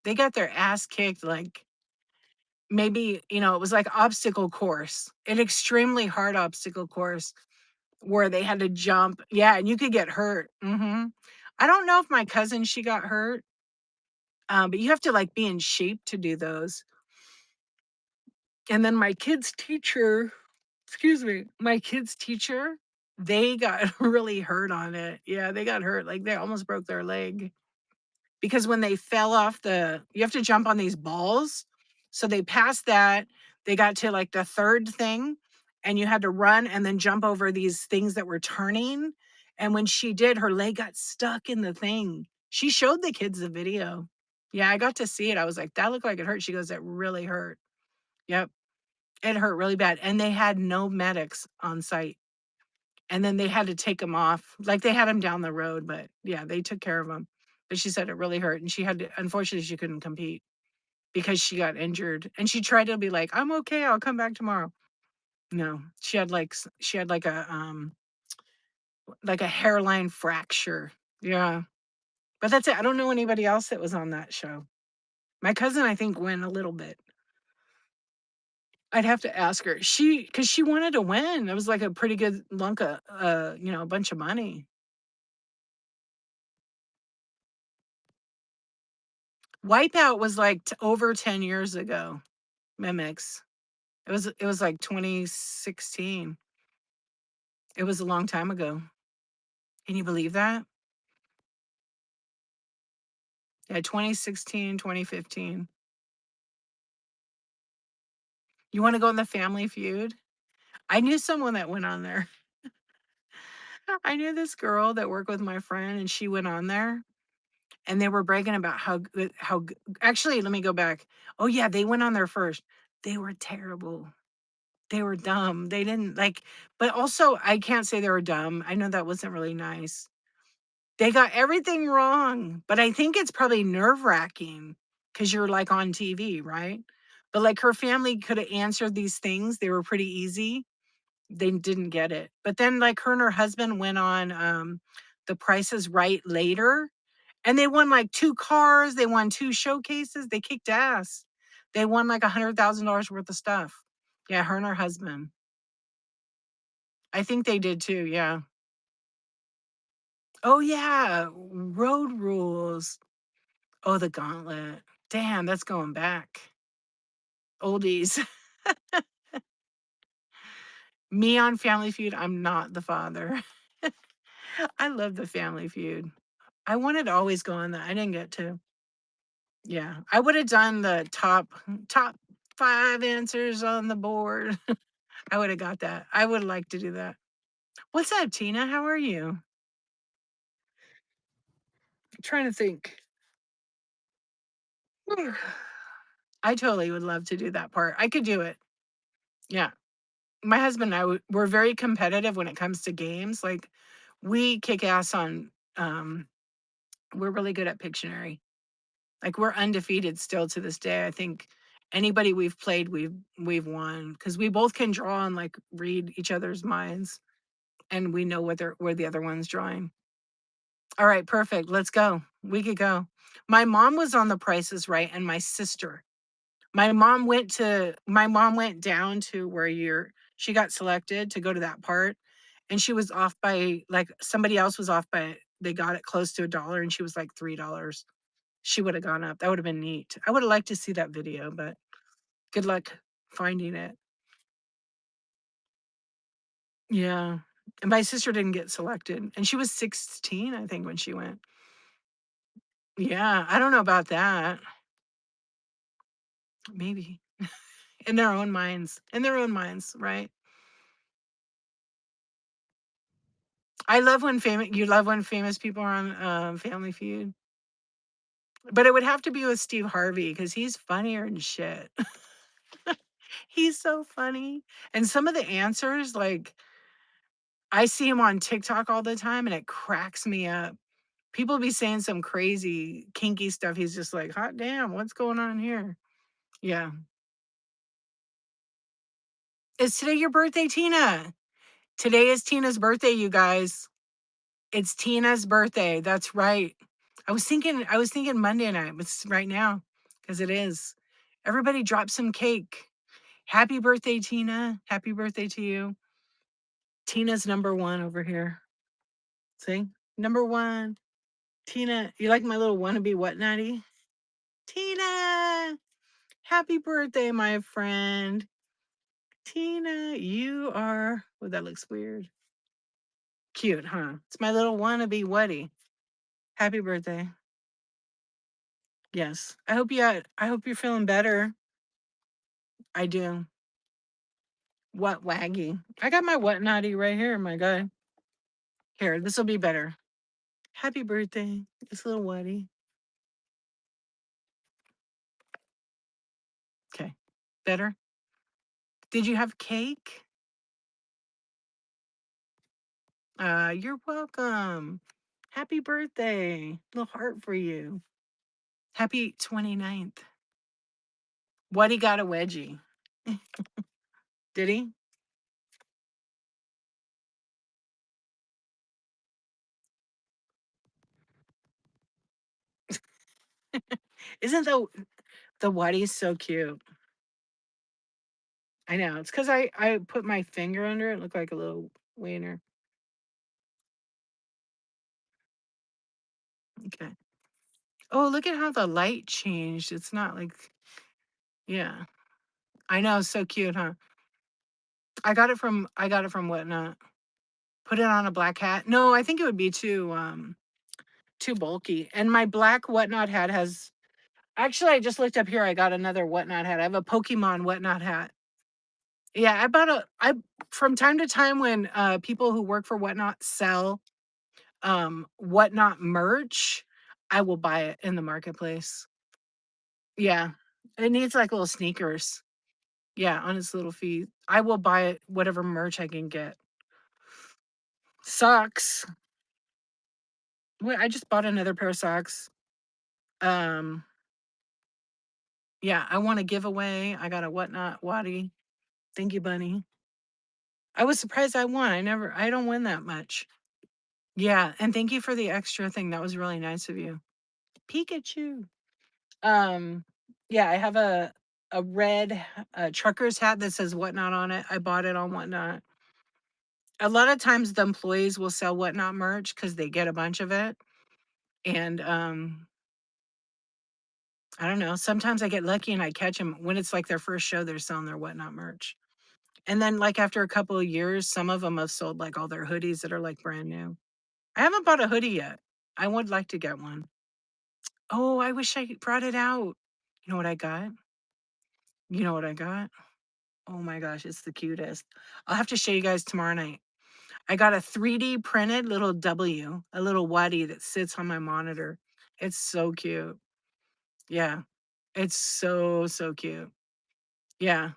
They got their ass kicked, like, maybe, it was like obstacle course, an extremely hard obstacle course where they had to jump. Yeah, and you could get hurt. I don't know if my cousin, she got hurt, but you have to, like, be in shape to do those. And then my kid's teacher, excuse me, my kid's teacher, they got really hurt on it. Yeah, they got hurt, like, they almost broke their leg. Because when they fell off you have to jump on these balls. So they passed that. They got to like the third thing, and you had to run and then jump over these things that were turning. And when she did, her leg got stuck in the thing. She showed the kids the video. Yeah, I got to see it. I was like, that looked like it hurt. She goes, it really hurt. Yep. It hurt really bad. And they had no medics on site. And then they had to take him off. Like, they had him down the road, but yeah, they took care of him. But she said it really hurt, and she had to, unfortunately, she couldn't compete because she got injured, and she tried to be like, "I'm okay, I'll come back tomorrow." No, she had like a hairline fracture. Yeah, but that's it. I don't know anybody else that was on that show. My cousin, I think, went a little bit. I'd have to ask her. Because she wanted to win. It was like a pretty good lunk of, a bunch of money. Wipeout was like over 10 years ago. Mimics. It was like 2016. It was a long time ago. Can you believe that? Yeah, 2016, 2015. You wanna go in the Family Feud? I knew someone that went on there. I knew this girl that worked with my friend, and she went on there, and they were bragging about how g actually, let me go back. Oh, yeah, they went on there first. They were terrible. They were dumb. They didn't like, but also, I can't say they were dumb. I know that wasn't really nice. They got everything wrong, but I think it's probably nerve-wracking because 'cause you're, like, on TV, right? But, like, her family coulda answered these things, they were pretty easy. They didn't get it. But then, like, her and her husband went on, The Price is Right later, and they won, like, 2 cars, they won 2 showcases, they kicked ass. They won, like, $100,000 worth of stuff. Yeah, her and her husband. I think they did too, yeah. Oh, yeah, Road Rules. Oh, The Gauntlet. Damn, that's going back. Oldies. Me on Family Feud, I'm not the father. I love the Family Feud. I wanted to always go on that. I didn't get to. Yeah, I would have done the top 5 answers on the board. I would have got that. I would like to do that. What's up, Tina? How are you? I'm trying to think. I totally would love to do that part. I could do it. Yeah. My husband and I, we're very competitive when it comes to games. Like, we kick ass on, we're really good at Pictionary. Like, we're undefeated still to this day. I think anybody we've played, we've won because we both can draw and like read each other's minds, and we know where the other one's drawing. All right, perfect. Let's go. We could go. My mom was on The Price is Right, and my sister. My mom went down to where she got selected to go to that part, and she was off by, like, somebody else was off by, they got it close to $1, and she was like $3. She would have gone up. That would have been neat. I would have liked to see that video, but good luck finding it. Yeah. And my sister didn't get selected, and she was 16, I think, when she went. Yeah, I don't know about that. Maybe. In their own minds. In their own minds, right? You love when famous people are on, Family Feud? But it would have to be with Steve Harvey because he's funnier than shit. He's so funny, and some of the answers, like, I see him on TikTok all the time, and it cracks me up. People be saying some crazy kinky stuff, he's just like, "Hot damn, what's going on here?" Yeah. Is today your birthday, Tina? Today is Tina's birthday, you guys. It's Tina's birthday. That's right. I was thinking Monday night, but it's right now because it is. Everybody drop some cake. Happy birthday, Tina. Happy birthday to you. Tina's number one over here. See? Number one. Tina, you like my little wannabe whatnotty? Tina! Happy birthday, my friend. Tina, you are. Oh, that looks weird. Cute, huh? It's my little wannabe whatty. Happy birthday. Yes. I hope you're feeling better. I do. What waggy? I got my whatnotty right here, my guy. Here, this will be better. Happy birthday. It's a little whatty. Okay. Better? Did you have cake? You're welcome. Happy birthday. Little heart for you. Happy 29th. What he got a wedgie. Did he? Isn't the Waddy so cute? I know. It's because I put my finger under it. Looked like a little wiener. Okay. Oh, look at how the light changed. It's not like, yeah. I know, so cute, huh? I got it from Whatnot. Put it on a black hat. No, I think it would be too bulky. And my black Whatnot hat has actually I just looked up here. I got another Whatnot hat. I have a Pokemon Whatnot hat. Yeah, I from time to time when people who work for Whatnot sell Whatnot merch, I will buy it in the marketplace. Yeah. It needs like little sneakers. Yeah, on its little feet. I will buy it whatever merch I can get. Socks. Wait, I just bought another pair of socks. Um, yeah, I want a giveaway. I got a Whatnot Waddy. Thank you, Bunny. I was surprised I won. I don't win that much. Yeah, and thank you for the extra thing. That was really nice of you. Pikachu. Um, yeah, I have a red trucker's hat that says Whatnot on it. I bought it on Whatnot. A lot of times the employees will sell Whatnot merch because they get a bunch of it. And I don't know. Sometimes I get lucky and I catch them when it's like their first show, they're selling their Whatnot merch. And then like after a couple of years, some of them have sold like all their hoodies that are like brand new. I haven't bought a hoodie yet. I would like to get one. Oh, I wish I brought it out. You know what I got? You know what I got? Oh my gosh, it's the cutest. I'll have to show you guys tomorrow night. I got a 3D printed little W, a little Waddy that sits on my monitor. It's so cute. Yeah. It's so cute. Yeah.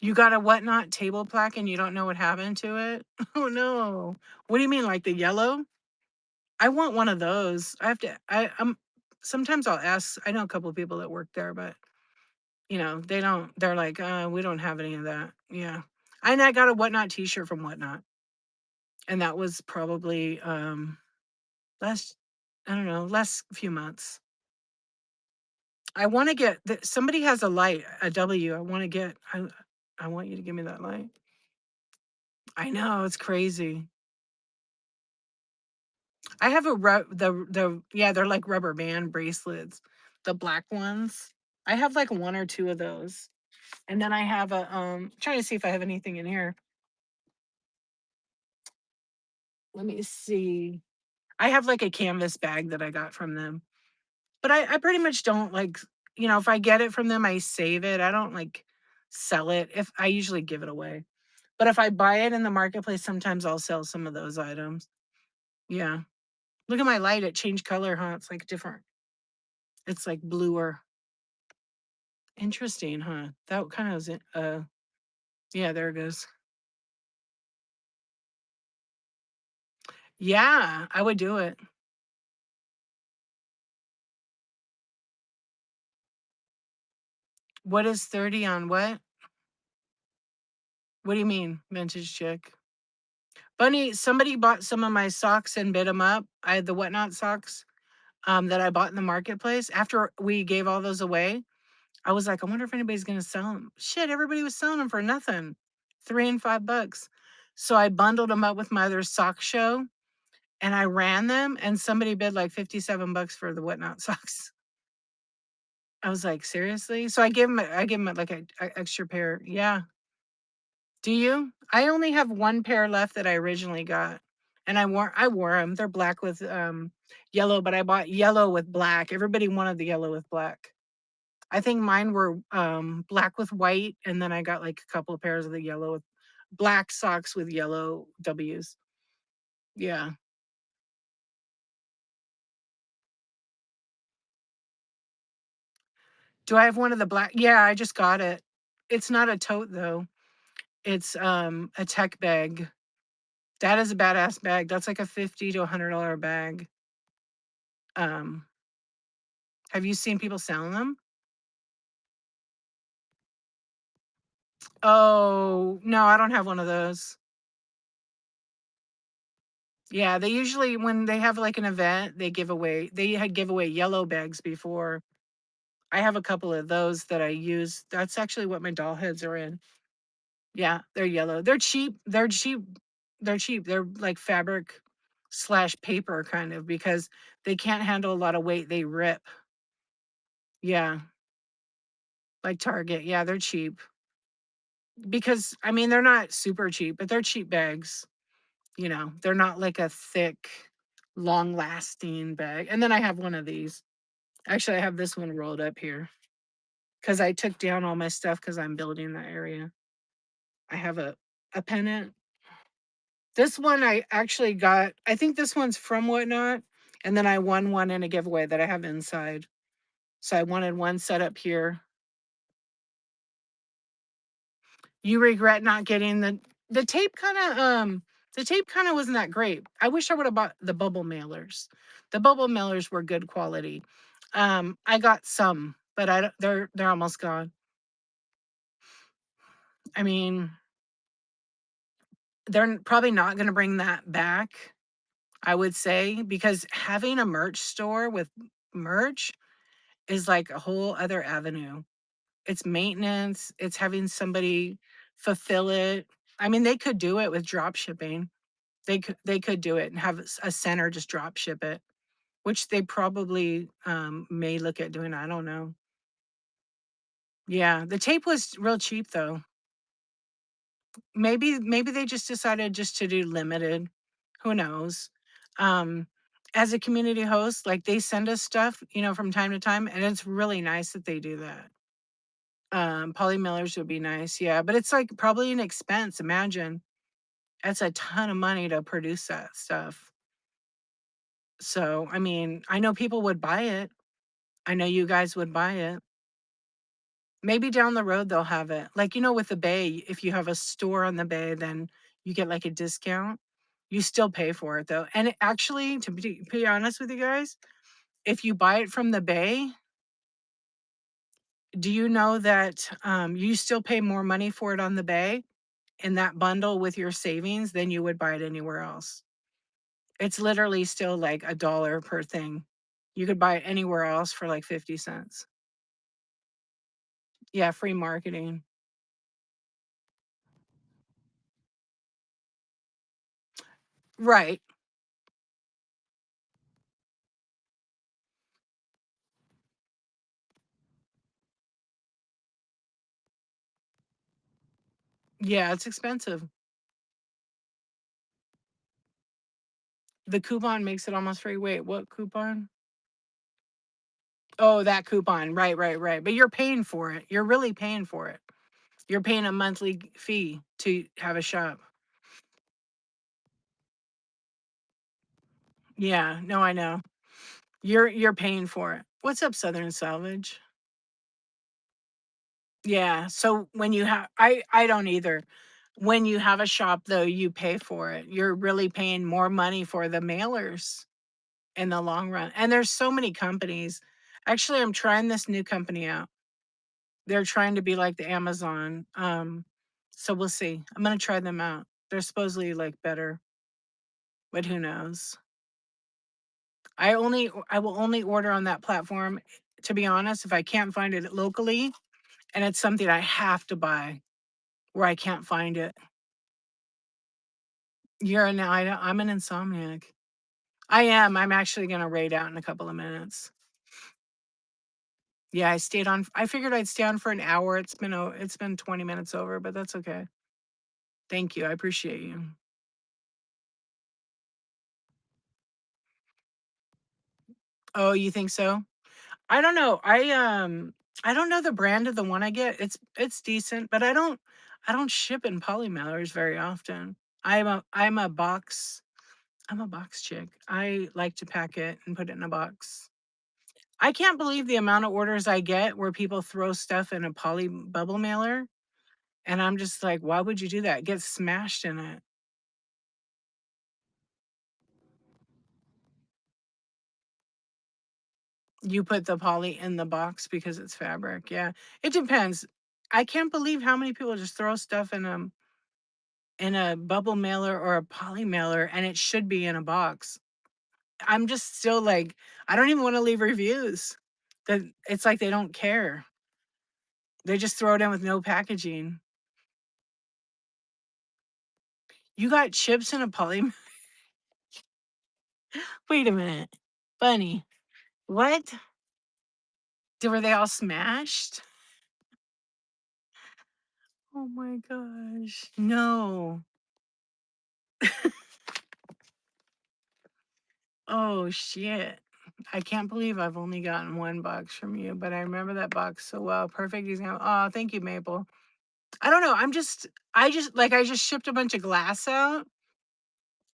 You got a Whatnot table plaque and you don't know what happened to it? Oh no. What do you mean, like the yellow? I want one of those. I have to I'm sometimes I'll ask. I know a couple of people that work there, but they're like, we don't have any of that. Yeah. And I got a Whatnot t-shirt from Whatnot. And that was probably last I don't know, last few months. I want to get somebody has a light, a W. I want you to give me that light. I know, it's crazy. I have the yeah, they're like rubber band bracelets, the black ones. I have like one or two of those. And then I have a trying to see if I have anything in here. Let me see. I have like a canvas bag that I got from them. But I pretty much don't like, if I get it from them, I save it. I don't like sell it. If I usually give it away. But if I buy it in the marketplace, sometimes I'll sell some of those items. Yeah. Look at my light. It changed color, huh? It's like different. It's like bluer. Interesting, huh? That kind of was it. Yeah, there it goes. Yeah, I would do it. What is 30 on what? What do you mean, vintage chick? Bunny, somebody bought some of my socks and bid them up. I had the Whatnot socks that I bought in the marketplace. After we gave all those away, I was like, I wonder if anybody's gonna sell them. Shit, everybody was selling them for nothing, $3 and $5. So I bundled them up with my other sock show, and I ran them, and somebody bid like $57 for the Whatnot socks. I was like, seriously? So I gave him like a extra pair. Yeah. Do you? I only have one pair left that I originally got, and I wore them. They're black with yellow, but I bought yellow with black. Everybody wanted the yellow with black. I think mine were black with white, and then I got like a couple of pairs of the yellow with black socks with yellow W's. Yeah. Do I have one of the black? Yeah, I just got it. It's not a tote though. It's a tech bag. That is a badass bag. That's like a $50 to $100 bag. Um, have you seen people selling them? Oh, no, I don't have one of those. Yeah, they usually when they have like an event, they had give away yellow bags before. I have a couple of those that I use. That's actually what my doll heads are in. Yeah, they're yellow. They're cheap. They're cheap. They're cheap. They're like fabric slash paper kind of because they can't handle a lot of weight. They rip. Yeah, like Target. Yeah, they're cheap. Because I mean they're not super cheap, but they're cheap bags. They're not like a thick, long lasting bag. And then I have one of these. Actually, I have this one rolled up here because I took down all my stuff because I'm building that area. I have a pennant. This one I actually got, I think this one's from Whatnot. And then I won one in a giveaway that I have inside. So I wanted one set up here. You regret not getting the tape kind of wasn't that great. I wish I would have bought the bubble mailers. The bubble mailers were good quality. I got some, but I don't, they're almost gone. I mean, they're probably not going to bring that back, I would say, because having a merch store with merch is like a whole other avenue. It's maintenance, it's having somebody fulfill it. I mean, they could do it with drop shipping. They could do it and have a center just drop ship it, which they probably may look at doing. I don't know. Yeah, the tape was real cheap though. Maybe they just decided just to do limited. Who knows? Um, as a community host, like they send us stuff, from time to time, and it's really nice that they do that. Poly mailers would be nice, yeah, but it's like probably an expense. Imagine that's a ton of money to produce that stuff. So, I mean, I know people would buy it. I know you guys would buy it. Maybe down the road they'll have it. Like, with the Bay, if you have a store on the Bay, then you get like a discount. You still pay for it though. And actually, to be honest with you guys, if you buy it from the Bay, do you know that you still pay more money for it on the Bay in that bundle with your savings than you would buy it anywhere else? It's literally still like $1 per thing. You could buy it anywhere else for like 50 cents. Yeah, free marketing. Right. Yeah, it's expensive. The coupon makes it almost free. Wait, what coupon? Oh, that coupon. Right, right, right. But you're paying for it. You're really paying for it. You're paying a monthly fee to have a shop. Yeah, no, I know. You're paying for it. What's up, Southern Salvage? Yeah. So when you have I don't either. When you have a shop though, you pay for it. You're really paying more money for the mailers in the long run. And there's so many companies. Actually, I'm trying this new company out. They're trying to be like the Amazon. So we'll see. I'm gonna try them out. They're supposedly like better, but who knows? I will only order on that platform, to be honest, if I can't find it locally and it's something I have to buy where I can't find it. I'm an insomniac. I am. I'm actually gonna raid out in a couple of minutes. Yeah, I figured I'd stay on for an hour. It's been 20 minutes over, but that's okay. Thank you. I appreciate you. Oh, you think so? I don't know. I don't know the brand of the one I get. It's decent, but I don't ship in poly mailers very often. I'm a box chick. I like to pack it and put it in a box. I can't believe the amount of orders I get where people throw stuff in a poly bubble mailer. And I'm just like, why would you do that? Get smashed in it. You put the poly in the box because it's fabric. Yeah. It depends. I can't believe how many people just throw stuff in a bubble mailer or a poly mailer and it should be in a box. I'm just still like, I don't even want to leave reviews. That it's like they don't care. They just throw it in with no packaging. You got chips in a poly. Wait a minute. Bunny. What? Were they all smashed? Oh my gosh. No. Oh shit. I can't believe I've only gotten one box from you, but I remember that box so well. Perfect example. Oh, thank you, Maple. I don't know. I just shipped a bunch of glass out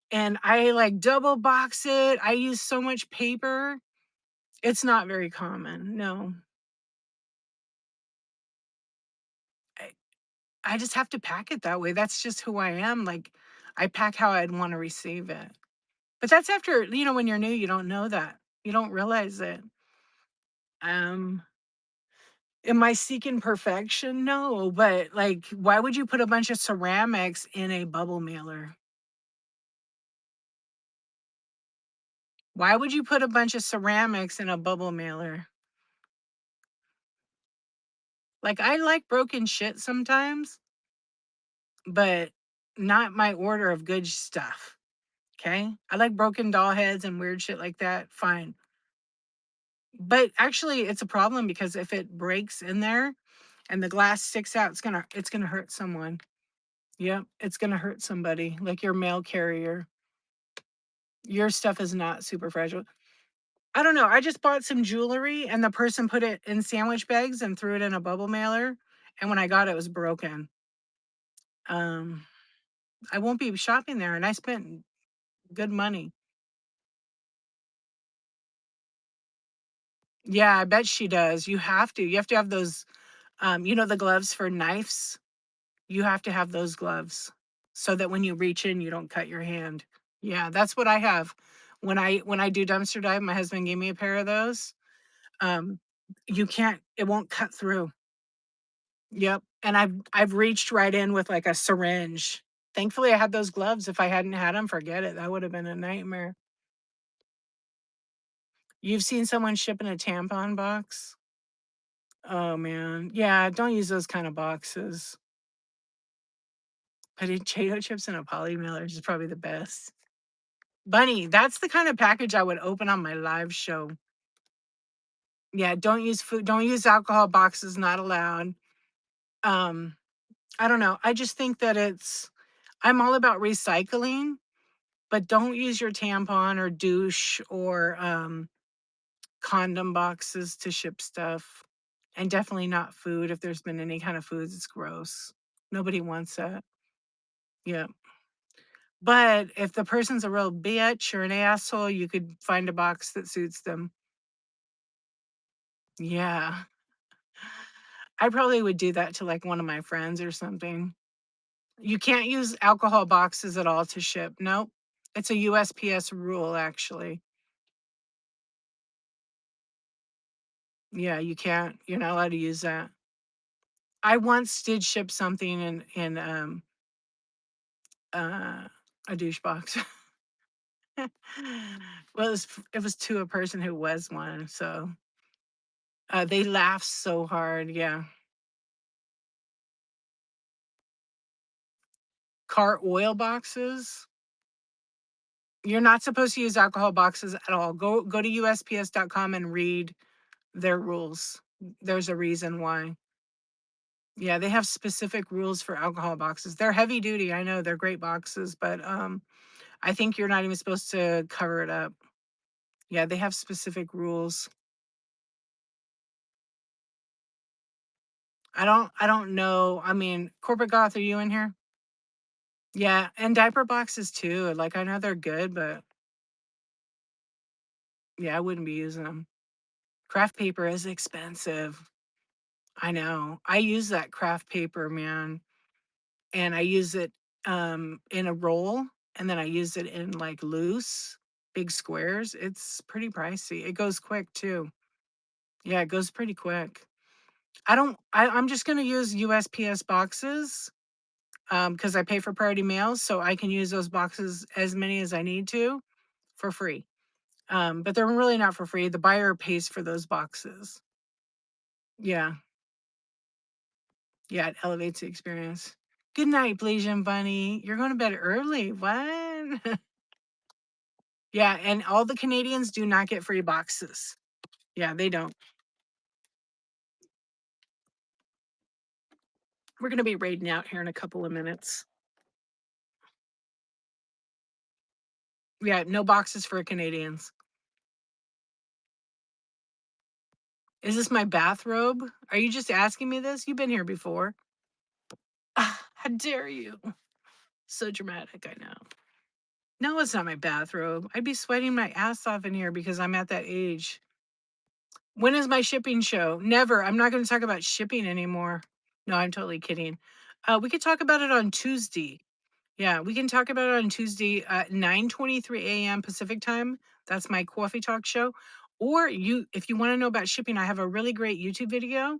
and I like double box it. I use so much paper. It's not very common. No. I, I just have to pack it that way. That's just who I am. Like I pack how I'd want to receive it. But that's after, when you're new, you don't know that. You don't realize it. Um, am I seeking perfection? No, but like, why would you put a bunch of ceramics in a bubble mailer? Why would you put a bunch of ceramics in a bubble mailer? Like, I like broken shit sometimes, but not my order of good stuff. Okay. I like broken doll heads and weird shit like that. Fine. But actually, it's a problem because if it breaks in there and the glass sticks out, it's gonna hurt someone. Yep, it's gonna hurt somebody, like your mail carrier. Your stuff is not super fragile. I don't know. I just bought some jewelry and the person put it in sandwich bags and threw it in a bubble mailer. And when I got it, it was broken. Um, I won't be shopping there, and I spent good money. Yeah, I bet she does. You have to. You have to have those, the gloves for knives. You have to have those gloves so that when you reach in, you don't cut your hand. Yeah, that's what I have. When I do dumpster dive, my husband gave me a pair of those. Um, it won't cut through. Yep. And I've reached right in with like a syringe. Thankfully, I had those gloves. If I hadn't had them, forget it. That would have been a nightmare. You've seen someone ship in a tampon box? Oh man. Yeah, don't use those kind of potato chips in a poly mailer is probably the best. Bunny, that's the kind of package I would open on my live show. Yeah, don't use alcohol boxes, not allowed. Um, I don't know. I just think that I'm all about recycling, but don't use your tampon or douche or condom boxes to ship stuff. And definitely not food. If there's been any kind of foods, it's gross. Nobody wants that. Yeah. But if the person's a real bitch or an asshole, you could find a box that suits them. Yeah. I probably would do that to like one of my friends or something. You can't use alcohol boxes at all to ship. Nope. It's a USPS rule, actually. Yeah, you can't. You're not allowed to use that. I once did ship something in uh, a douche box. Well, it was to a person who was one, so, they laughed so hard, yeah. Car oil boxes? You're not supposed to use alcohol boxes at all. Go to USPS.com and read their rules. There's a reason why. Yeah, they have specific rules for alcohol boxes. They're heavy duty, I know, they're great boxes, but, I think you're not even supposed to cover it up. Yeah, they have specific rules. I don't know. I mean, Corporate Goth, are you in here? Yeah, and diaper boxes too. Like I know they're good, but yeah, I wouldn't be using them. Craft paper is expensive. I know. I use that craft paper, man, and I use it in a roll and then I use it in like loose big squares. It's pretty pricey. It goes quick too. Yeah, it goes pretty quick. I'm just going to use USPS boxes because I pay for priority mail, so I can use those boxes as many as I need to for free. But they're really not for free. The buyer pays for those boxes. Yeah, yeah, it elevates the experience. Good night, Blasian Bunny. You're going to bed early. What? Yeah, and all the Canadians do not get free boxes. Yeah, they don't. We're going to be raiding out here in a couple of minutes. Yeah, no boxes for Canadians. Is this my bathrobe? Are you just asking me this? You've been here before. Ah, how dare you? So dramatic, I know. No, it's not my bathrobe. I'd be sweating my ass off in here because I'm at that age. When is my shipping show? Never. I'm not going to talk about shipping anymore. No, I'm totally kidding. We could talk about it on Tuesday. Yeah, we can talk about it on Tuesday at 9:23 a.m. Pacific time. That's my coffee talk show. Or if you want to know about shipping, I have a really great YouTube video.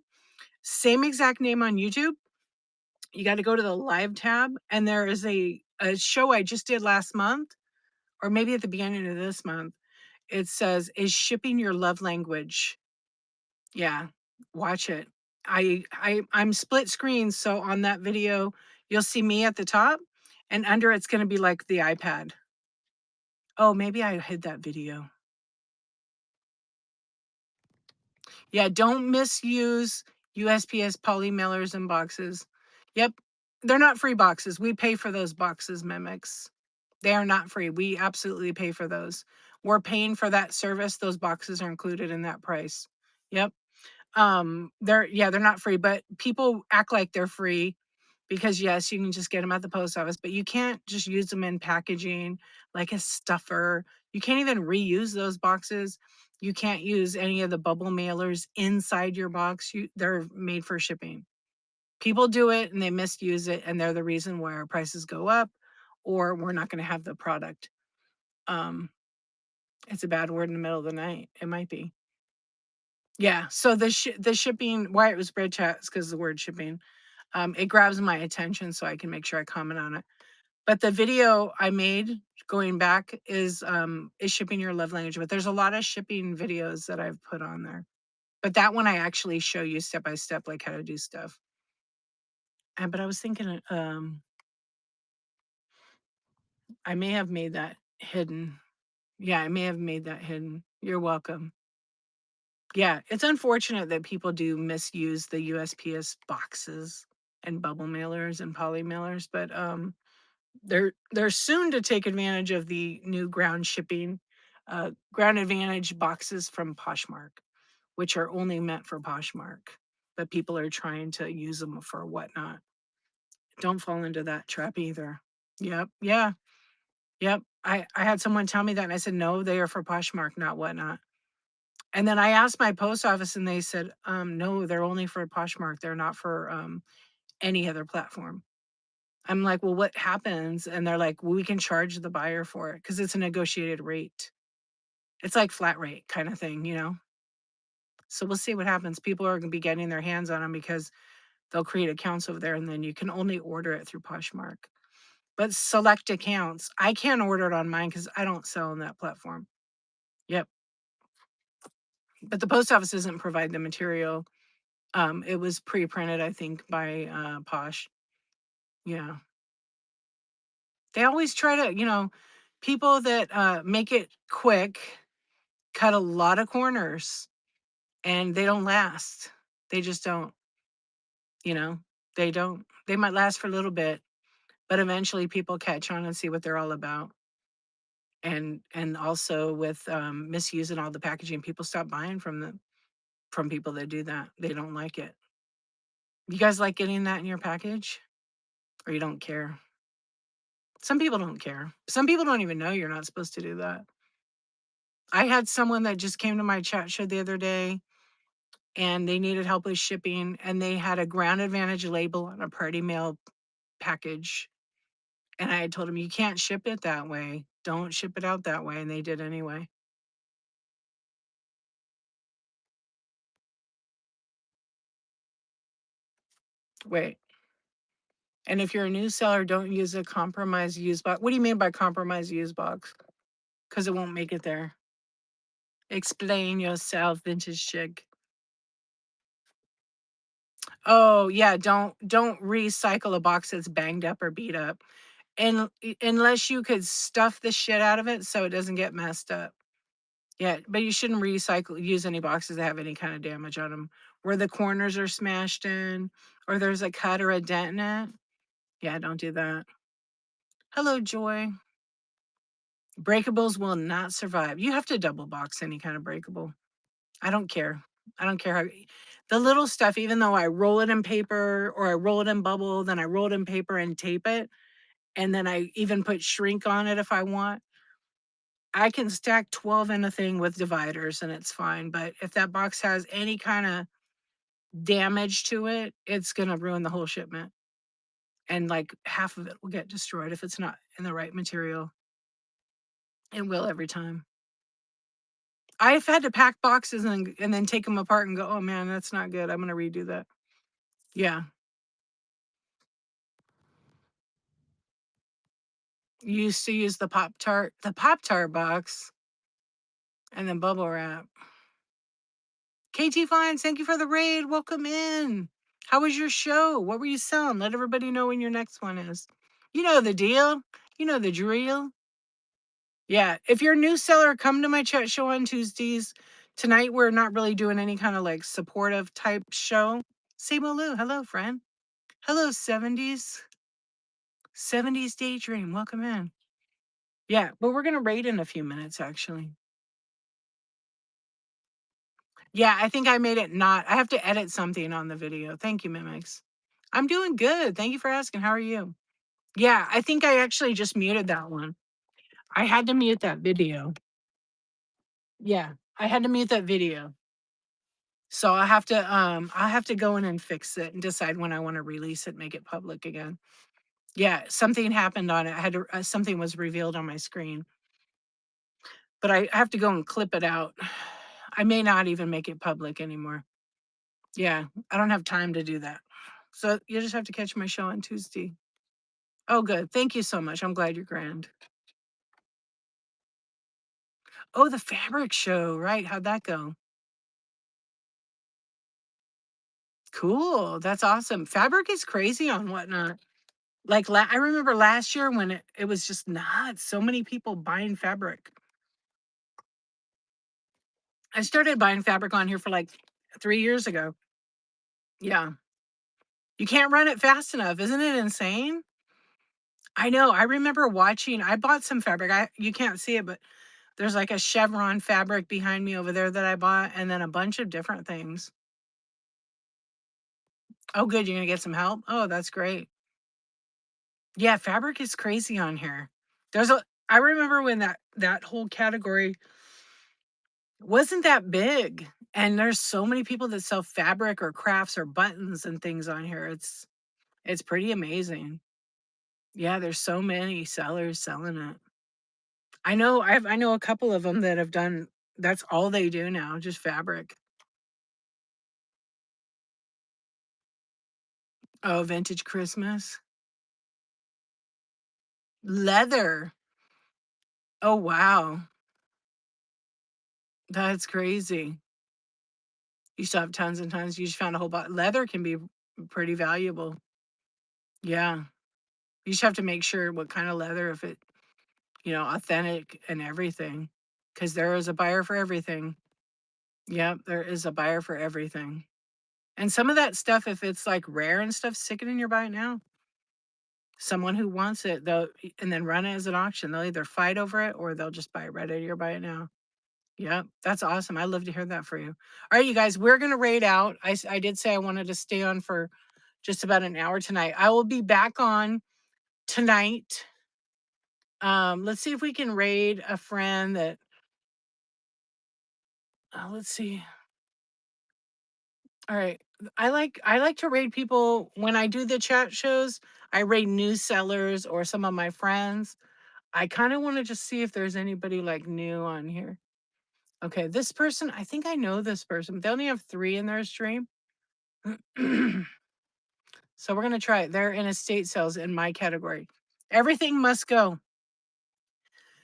Same exact name on YouTube. You got to go to the live tab, and there is a show I just did last month, or maybe at the beginning of this month. It says, "Is shipping your love language?" Yeah, watch it. I'm split screen, so on that video, you'll see me at the top, and under it's gonna be like the iPad. Oh, maybe I hid that video. Yeah, don't misuse USPS poly mailers and boxes. Yep, they're not free boxes. We pay for those boxes, mimics. They are not free. We absolutely pay for those. We're paying for that service. Those boxes are included in that price. Yep. They're not free, but people act like they're free because yes, you can just get them at the post office, but you can't just use them in packaging like a stuffer. You can't even reuse those boxes. You can't use any of the bubble mailers inside your box. They're made for shipping. People do it and they misuse it, and they're the reason why our prices go up or we're not going to have the product. Um, it's a bad word in the middle of the night. It might be. Yeah. So the shipping, why it was bread chat is because the word shipping. It grabs my attention so I can make sure I comment on it. But the video I made going back is shipping your love language. But there's a lot of shipping videos that I've put on there. But that one I actually show you step by step like how to do stuff. But I was thinking I may have made that hidden. Yeah, I may have made that hidden. You're welcome. Yeah, it's unfortunate that people do misuse the USPS boxes and bubble mailers and poly mailers, but they're soon to take advantage of the new ground shipping, ground advantage boxes from Poshmark, which are only meant for Poshmark, but people are trying to use them for whatnot. Don't fall into that trap either. Yep. Yeah. Yep. I had someone tell me that and I said, no, they are for Poshmark, not whatnot. And then I asked my post office and they said, no, they're only for Poshmark. They're not for any other platform. I'm like, well, what happens? And they're like, well, we can charge the buyer for it because it's a negotiated rate. It's like flat rate kind of thing, you know? So we'll see what happens. People are going to be getting their hands on them because They'll create accounts over there, and then you can only order it through Poshmark. But select accounts. I can't order it on mine because I don't sell on that platform. Yep. But the post office doesn't provide the material. It was pre-printed, I think, by Posh. Yeah. They always try to, people that make it quick cut a lot of corners and they don't last. They just don't, you know, they don't. They might last for a little bit, but eventually people catch on and see what they're all about. And also with misusing all the packaging, people stop buying from people that do that. They don't like it. You guys like getting that in your package? Or you don't care? Some people don't care. Some people don't even know you're not supposed to do that. I had someone that just came to my chat show the other day and they needed help with shipping and they had a Ground Advantage label on a Party Mail package. And I had told them, you can't ship it that way. Don't ship it out that way. And they did anyway. Wait. And if you're a new seller, don't use a compromised used box. What do you mean by compromised used box? Because it won't make it there. Explain yourself, vintage chick. Oh yeah, don't recycle a box that's banged up or beat up. And unless you could stuff the shit out of it so it doesn't get messed up. Yeah, but you shouldn't use any boxes that have any kind of damage on them. Where the corners are smashed in or there's a cut or a dent in it. Yeah, don't do that. Hello, Joy. Breakables will not survive. You have to double box any kind of breakable. I don't care. I don't care how the little stuff, even though I roll it in paper or I roll it in bubble, then I roll it in paper and tape it. And then I even put shrink on it if I want. I can stack 12 in a thing with dividers and it's fine. But if that box has any kind of damage to it, it's going to ruin the whole shipment. And like half of it will get destroyed if it's not in the right material. It will every time. I've had to pack boxes and then take them apart and go, oh man, that's not good. I'm going to redo that. Yeah. You used to use the Pop-Tart box and then bubble wrap. KT Fines, thank you for the raid. Welcome in. How was your show? What were you selling? Let everybody know when your next one is. You know the deal. You know the drill. Yeah. If you're a new seller, come to my chat show on Tuesdays. Tonight, we're not really doing any kind of like supportive type show. Sabolu, hello, friend. Hello, 70s. 70s Daydream. Welcome in. Yeah, but we're going to raid in a few minutes, actually. Yeah, I think I made it not. I have to edit something on the video. Thank you, Mimics. I'm doing good. Thank you for asking. How are you? Yeah, I think I actually just muted that one. I had to mute that video. Yeah, I had to mute that video. So I have to go in and fix it and decide when I want to release it, make it public again. Yeah, something happened on it. I had to something was revealed on my screen. But I have to go and clip it out. I may not even make it public anymore. Yeah, I don't have time to do that. So you just have to catch my show on Tuesday. Oh, good. Thank you so much. I'm glad you're grand. Oh, the fabric show, right? How'd that go? Cool. That's awesome. Fabric is crazy on Whatnot. Like I remember last year when it was just nuts. So many people buying fabric. I started buying fabric on here for like 3 years ago. Yeah. You can't run it fast enough. Isn't it insane? I know. I remember watching. I bought some fabric. You can't see it, but there's like a chevron fabric behind me over there that I bought, and then a bunch of different things. Oh, good. You're gonna get some help. Oh, that's great. Yeah, fabric is crazy on here. I remember when that whole category wasn't that big, and there's so many people that sell fabric or crafts or buttons and things on here. It's pretty amazing. Yeah, there's so many sellers selling it. I know a couple of them that have done that's all they do now, just fabric. Oh, vintage Christmas. Leather. Oh, wow. That's crazy. You still have tons and tons. You just found a whole lot. Leather can be pretty valuable. Yeah. You just have to make sure what kind of leather, if it, authentic and everything. Because there is a buyer for everything. Yep, there is a buyer for everything. And some of that stuff, if it's like rare and stuff, stick it in your buy it now. Someone who wants it, they'll and then run it as an auction. They'll either fight over it or they'll just buy it right out of your buy it now. Yep, that's awesome. I love to hear that for you. All right, you guys, we're gonna raid out. I did say I wanted to stay on for just about an hour tonight. I will be back on tonight. Let's see if we can raid a friend that. Let's see. All right, I like to raid people when I do the chat shows. I raid news sellers or some of my friends. I kind of want to just see if there's anybody like new on here. Okay, this person, I think I know this person. They only have 3 in their stream. So we're gonna try it. They're in estate sales in my category. Everything must go.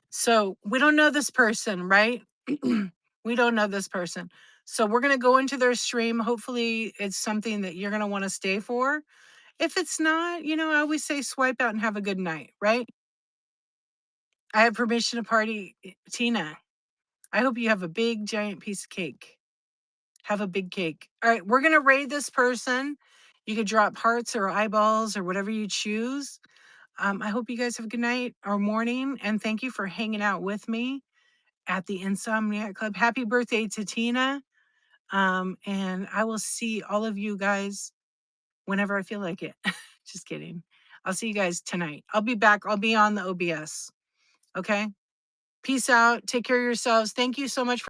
So we don't know this person, right? We don't know this person. So we're gonna go into their stream. Hopefully it's something that you're gonna want to stay for. If it's not, I always say swipe out and have a good night, right? I have permission to party, Tina. I hope you have a big giant piece of cake. Have a big cake. All right, we're gonna raid this person. You could drop hearts or eyeballs or whatever you choose. I hope you guys have a good night or morning, and thank you for hanging out with me at the Insomniac Club. Happy birthday to Tina. And I will see all of you guys whenever I feel like it. Just kidding. I'll see you guys tonight. I'll be back. I'll be on the OBS. Okay. Peace out. Take care of yourselves. Thank you so much for